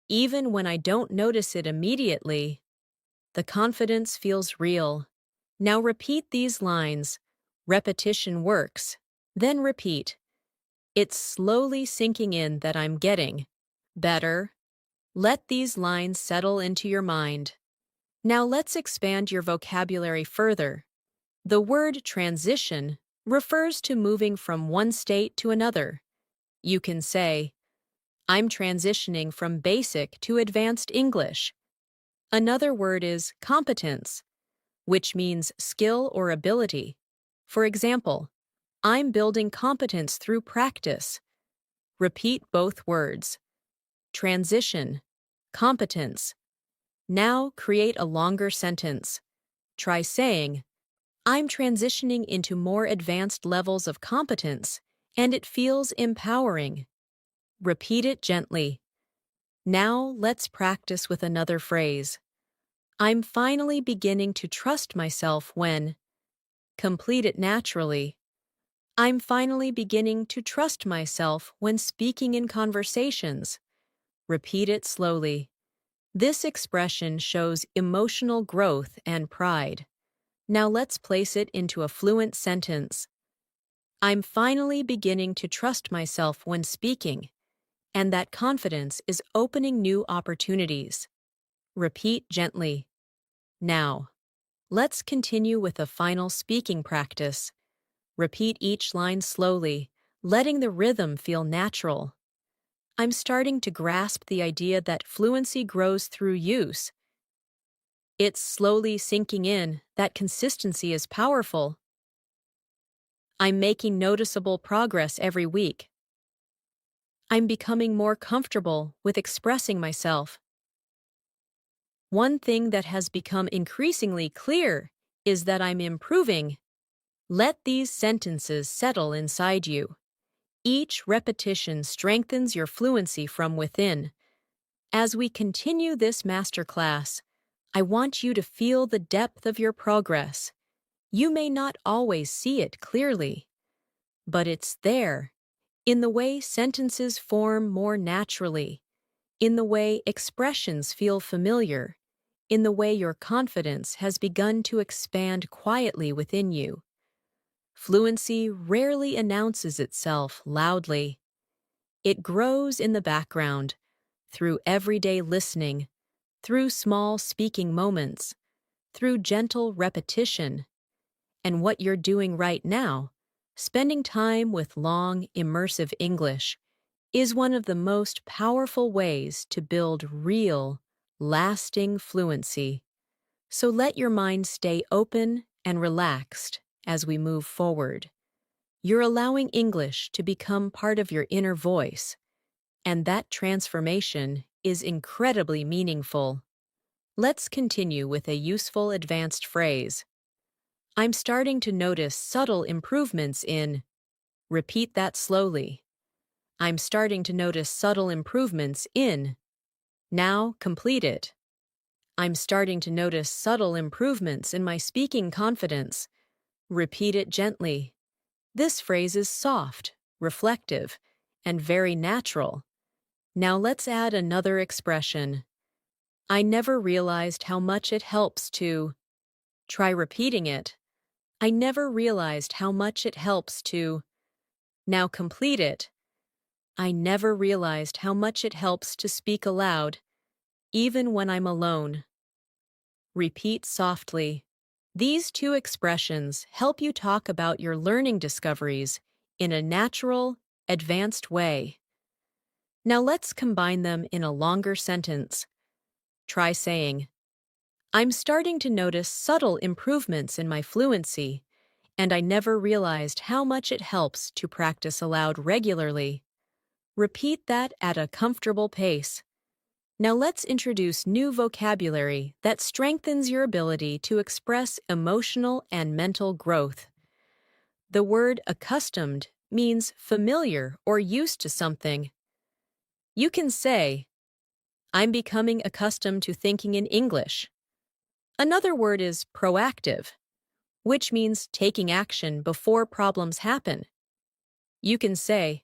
Even when I don't notice it immediately, the confidence feels real. Now repeat these lines. Repetition works. Then repeat. It's slowly sinking in that I'm getting better. Let these lines settle into your mind. Now let's expand your vocabulary further. The word transition refers to moving from one state to another. You can say, I'm transitioning from basic to advanced English. Another word is competence, which means skill or ability. For example, I'm building competence through practice. Repeat both words. Transition, competence. Now create a longer sentence. Try saying, I'm transitioning into more advanced levels of competence, and it feels empowering. Repeat it gently. Now let's practice with another phrase. I'm finally beginning to trust myself when. Complete it naturally. I'm finally beginning to trust myself when speaking in conversations. Repeat it slowly. This expression shows emotional growth and pride. Now let's place it into a fluent sentence. I'm finally beginning to trust myself when speaking, and that confidence is opening new opportunities. Repeat gently. Now, let's continue with a final speaking practice. Repeat each line slowly, letting the rhythm feel natural. I'm starting to grasp the idea that fluency grows through use. It's slowly sinking in that consistency is powerful. I'm making noticeable progress every week. I'm becoming more comfortable with expressing myself. One thing that has become increasingly clear is that I'm improving. Let these sentences settle inside you. Each repetition strengthens your fluency from within. As we continue this masterclass, I want you to feel the depth of your progress. You may not always see it clearly, but it's there, in the way sentences form more naturally, in the way expressions feel familiar, in the way your confidence has begun to expand quietly within you. Fluency rarely announces itself loudly. It grows in the background, through everyday listening, through small speaking moments, through gentle repetition. And what you're doing right now, spending time with long, immersive English, is one of the most powerful ways to build real, lasting fluency. So let your mind stay open and relaxed as we move forward. You're allowing English to become part of your inner voice, and that transformation is incredibly meaningful. Let's continue with a useful advanced phrase. I'm starting to notice subtle improvements in. Repeat that slowly. I'm starting to notice subtle improvements in. Now complete it. I'm starting to notice subtle improvements in my speaking confidence. Repeat it gently. This phrase is soft, reflective, and very natural. Now let's add another expression. I never realized how much it helps to. Try repeating it. I never realized how much it helps to. Now complete it. I never realized how much it helps to speak aloud, even when I'm alone. Repeat softly. These two expressions help you talk about your learning discoveries in a natural, advanced way. Now let's combine them in a longer sentence. Try saying, I'm starting to notice subtle improvements in my fluency, and I never realized how much it helps to practice aloud regularly. Repeat that at a comfortable pace. Now let's introduce new vocabulary that strengthens your ability to express emotional and mental growth. The word accustomed means familiar or used to something. You can say, I'm becoming accustomed to thinking in English. Another word is proactive, which means taking action before problems happen. You can say,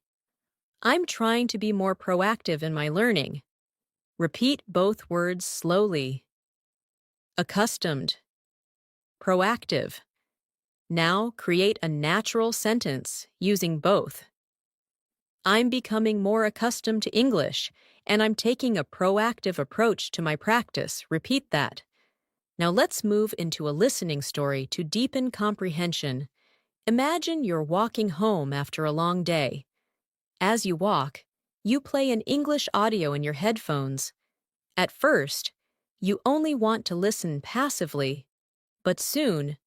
I'm trying to be more proactive in my learning. Repeat both words slowly. Accustomed. Proactive. Now create a natural sentence using both. I'm becoming more accustomed to English, and I'm taking a proactive approach to my practice. Repeat that. Now let's move into a listening story to deepen comprehension. Imagine you're walking home after a long day. As you walk, you play an English audio in your headphones. At first, you only want to listen passively, but soon,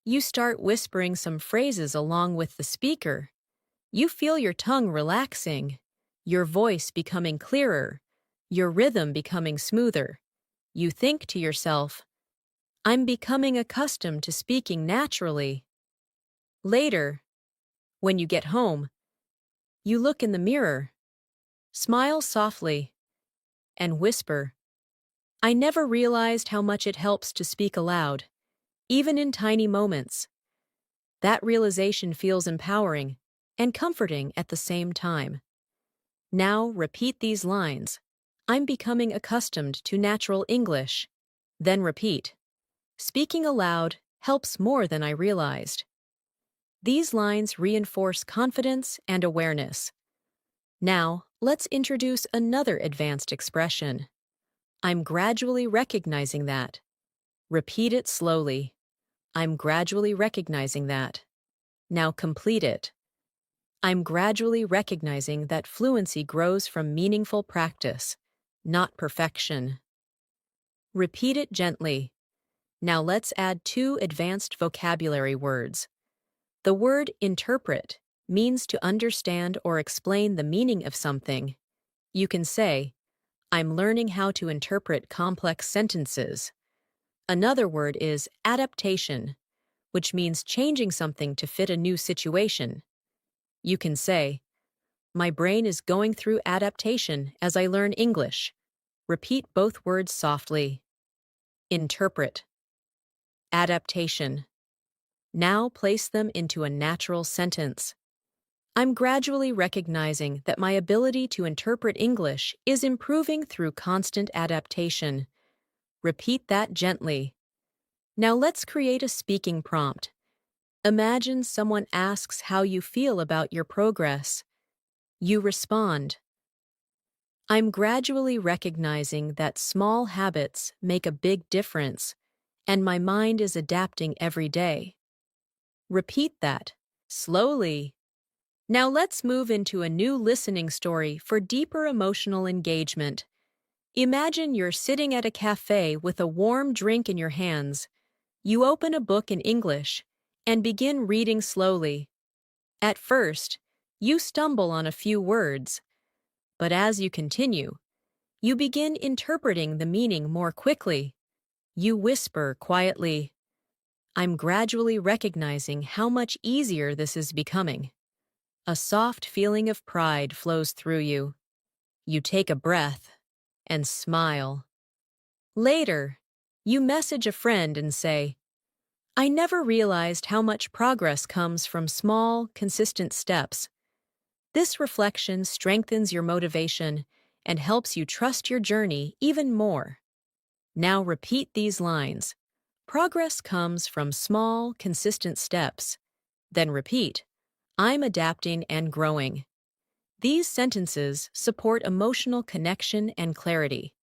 you start whispering some phrases along with the speaker. You feel your tongue relaxing, your voice becoming clearer, your rhythm becoming smoother. You think to yourself, I'm becoming accustomed to speaking naturally. Later, when you get home, you look in the mirror, smile softly, and whisper, I never realized how much it helps to speak aloud, even in tiny moments. That realization feels empowering and comforting at the same time. Now repeat these lines. I'm becoming accustomed to natural English. Then repeat. Speaking aloud helps more than I realized. These lines reinforce confidence and awareness. Now, let's introduce another advanced expression. I'm gradually recognizing that. Repeat it slowly. I'm gradually recognizing that. Now complete it. I'm gradually recognizing that fluency grows from meaningful practice, not perfection. Repeat it gently. Now let's add two advanced vocabulary words. The word interpret means to understand or explain the meaning of something. You can say, I'm learning how to interpret complex sentences. Another word is adaptation, which means changing something to fit a new situation. You can say, my brain is going through adaptation as I learn English. Repeat both words softly. Interpret. Adaptation. Now place them into a natural sentence. I'm gradually recognizing that my ability to interpret English is improving through constant adaptation. Repeat that gently. Now let's create a speaking prompt. Imagine someone asks how you feel about your progress. You respond, I'm gradually recognizing that small habits make a big difference, and my mind is adapting every day. Repeat that, slowly. Now let's move into a new listening story for deeper emotional engagement. Imagine you're sitting at a cafe with a warm drink in your hands. You open a book in English and begin reading slowly. At first, you stumble on a few words, but as you continue, you begin interpreting the meaning more quickly. You whisper quietly, I'm gradually recognizing how much easier this is becoming. A soft feeling of pride flows through you. You take a breath and smile. Later, you message a friend and say, I never realized how much progress comes from small, consistent steps. This reflection strengthens your motivation and helps you trust your journey even more. Now repeat these lines. Progress comes from small, consistent steps. Then repeat, I'm adapting and growing. These sentences support emotional connection and clarity.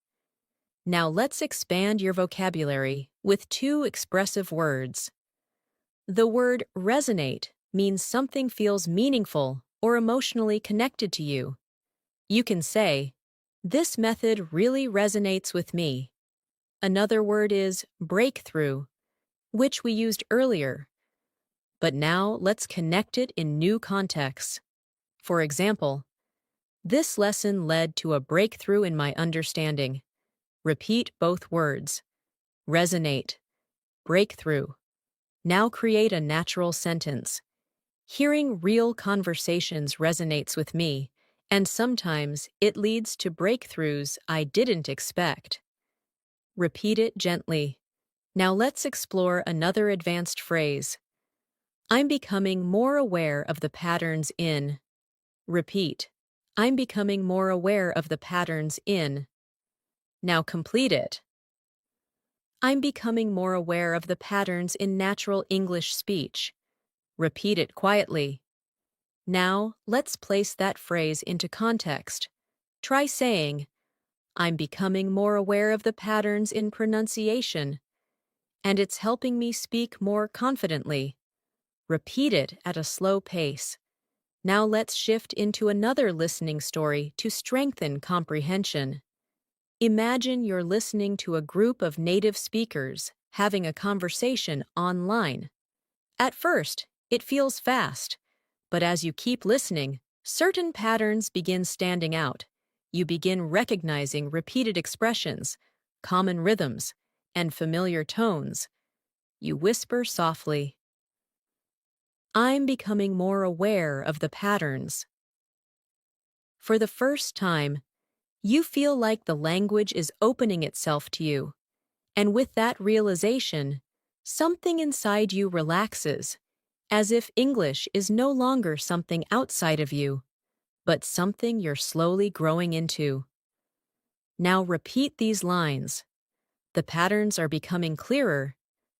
Now let's expand your vocabulary with two expressive words. The word resonate means something feels meaningful or emotionally connected to you. You can say, this method really resonates with me. Another word is breakthrough, which we used earlier. But now let's connect it in new contexts. For example, this lesson led to a breakthrough in my understanding. Repeat both words. Resonate. Breakthrough. Now create a natural sentence. Hearing real conversations resonates with me, and sometimes it leads to breakthroughs I didn't expect. Repeat it gently. Now let's explore another advanced phrase. I'm becoming more aware of the patterns in. Repeat. I'm becoming more aware of the patterns in. Now complete it. I'm becoming more aware of the patterns in natural English speech. Repeat it quietly. Now, let's place that phrase into context. Try saying, I'm becoming more aware of the patterns in pronunciation, and it's helping me speak more confidently. Repeat it at a slow pace. Now let's shift into another listening story to strengthen comprehension. Imagine you're listening to a group of native speakers having a conversation online. At first, it feels fast, but as you keep listening, certain patterns begin standing out. You begin recognizing repeated expressions, common rhythms, and familiar tones. You whisper softly, I'm becoming more aware of the patterns. For the first time, you feel like the language is opening itself to you, and with that realization, something inside you relaxes, as if English is no longer something outside of you, but something you're slowly growing into. Now repeat these lines. The patterns are becoming clearer.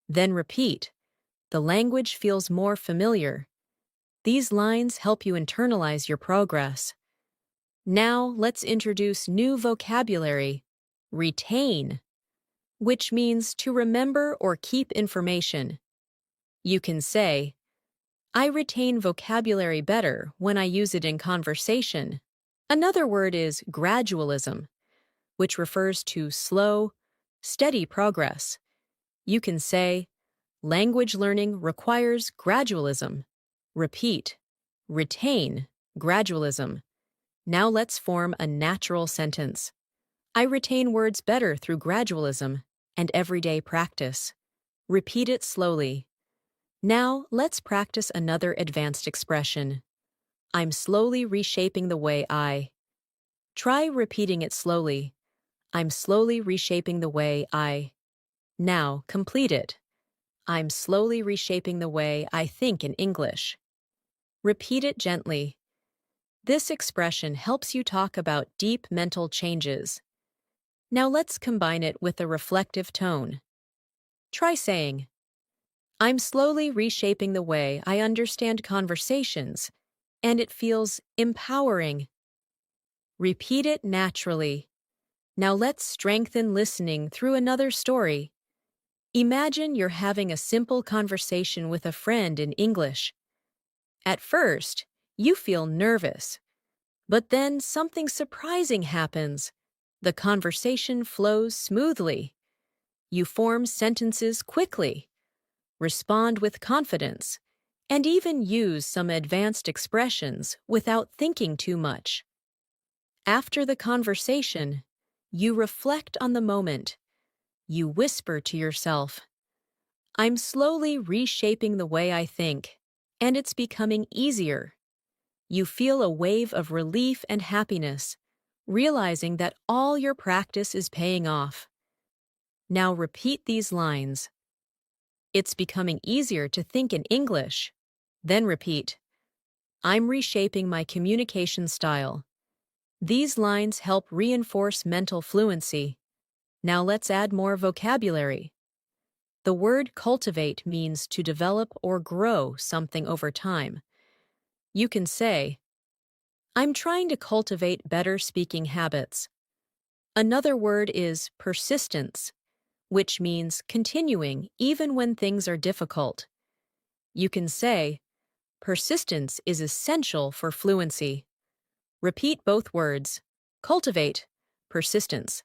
Then repeat. The language feels more familiar. These lines help you internalize your progress. Now let's introduce new vocabulary. Retain, which means to remember or keep information. You can say, I retain vocabulary better when I use it in conversation. Another word is gradualism, which refers to slow, steady progress. You can say, language learning requires gradualism. Repeat, retain, gradualism. Now let's form a natural sentence. I retain words better through gradualism and everyday practice. Repeat it slowly. Now let's practice another advanced expression. I'm slowly reshaping the way I. Try repeating it slowly. I'm slowly reshaping the way I. Now complete it. I'm slowly reshaping the way I think in English. Repeat it gently. This expression helps you talk about deep mental changes. Now let's combine it with a reflective tone. Try saying, I'm slowly reshaping the way I understand conversations, and it feels empowering. Repeat it naturally. Now let's strengthen listening through another story. Imagine you're having a simple conversation with a friend in English. At first, you feel nervous, but then something surprising happens. The conversation flows smoothly. You form sentences quickly, respond with confidence, and even use some advanced expressions without thinking too much. After the conversation, you reflect on the moment. You whisper to yourself, I'm slowly reshaping the way I think, and it's becoming easier. You feel a wave of relief and happiness, realizing that all your practice is paying off. Now repeat these lines. It's becoming easier to think in English. Then repeat, I'm reshaping my communication style. These lines help reinforce mental fluency. Now let's add more vocabulary. The word cultivate means to develop or grow something over time. You can say, I'm trying to cultivate better speaking habits. Another word is persistence, which means continuing even when things are difficult. You can say, persistence is essential for fluency. Repeat both words. Cultivate, persistence.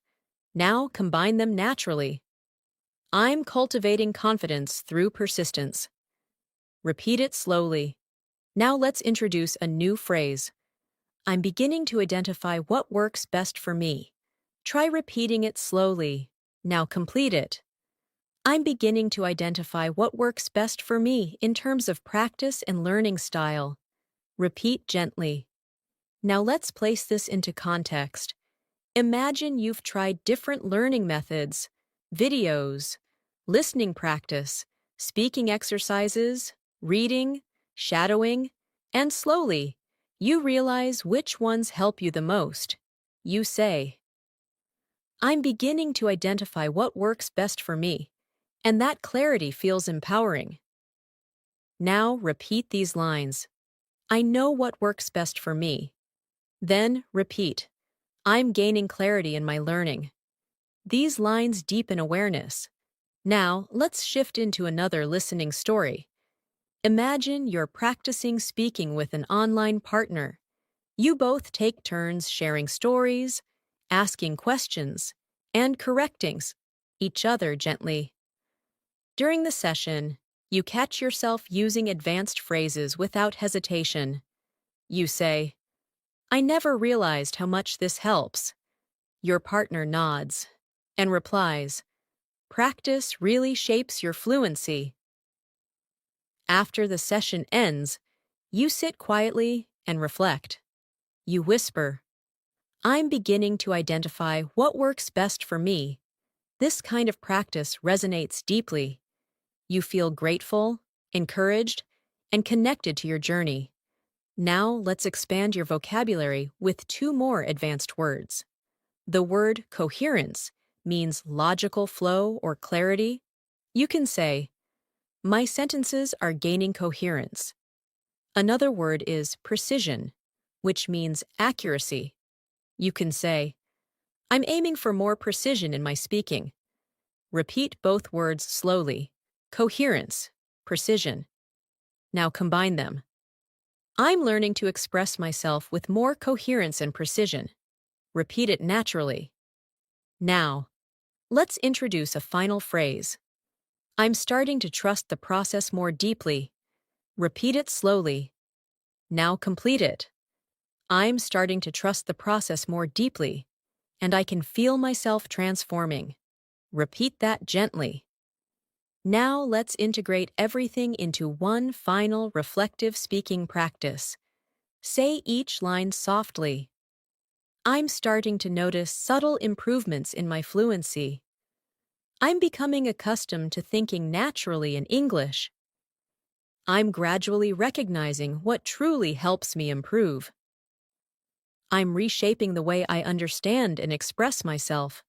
Now combine them naturally. I'm cultivating confidence through persistence. Repeat it slowly. Now let's introduce a new phrase. I'm beginning to identify what works best for me. Try repeating it slowly. Now complete it. I'm beginning to identify what works best for me in terms of practice and learning style. Repeat gently. Now let's place this into context. Imagine you've tried different learning methods, videos, listening practice, speaking exercises, reading, shadowing, and slowly, you realize which ones help you the most. You say, I'm beginning to identify what works best for me, and that clarity feels empowering. Now repeat these lines. I know what works best for me. Then repeat. I'm gaining clarity in my learning. These lines deepen awareness. Now, let's shift into another listening story. Imagine you're practicing speaking with an online partner. You both take turns sharing stories, asking questions, and correcting each other gently. During the session, you catch yourself using advanced phrases without hesitation. You say, I never realized how much this helps. Your partner nods and replies, practice really shapes your fluency. After the session ends, you sit quietly and reflect. You whisper, I'm beginning to identify what works best for me. This kind of practice resonates deeply. You feel grateful, encouraged, and connected to your journey. Now let's expand your vocabulary with two more advanced words. The word coherence means logical flow or clarity. You can say, my sentences are gaining coherence. Another word is precision, which means accuracy. You can say, I'm aiming for more precision in my speaking. Repeat both words slowly. Coherence, precision. Now combine them. I'm learning to express myself with more coherence and precision. Repeat it naturally. Now, let's introduce a final phrase. I'm starting to trust the process more deeply. Repeat it slowly. Now complete it. I'm starting to trust the process more deeply, and I can feel myself transforming. Repeat that gently. Now let's integrate everything into one final reflective speaking practice. Say each line softly. I'm starting to notice subtle improvements in my fluency. I'm becoming accustomed to thinking naturally in English. I'm gradually recognizing what truly helps me improve. I'm reshaping the way I understand and express myself.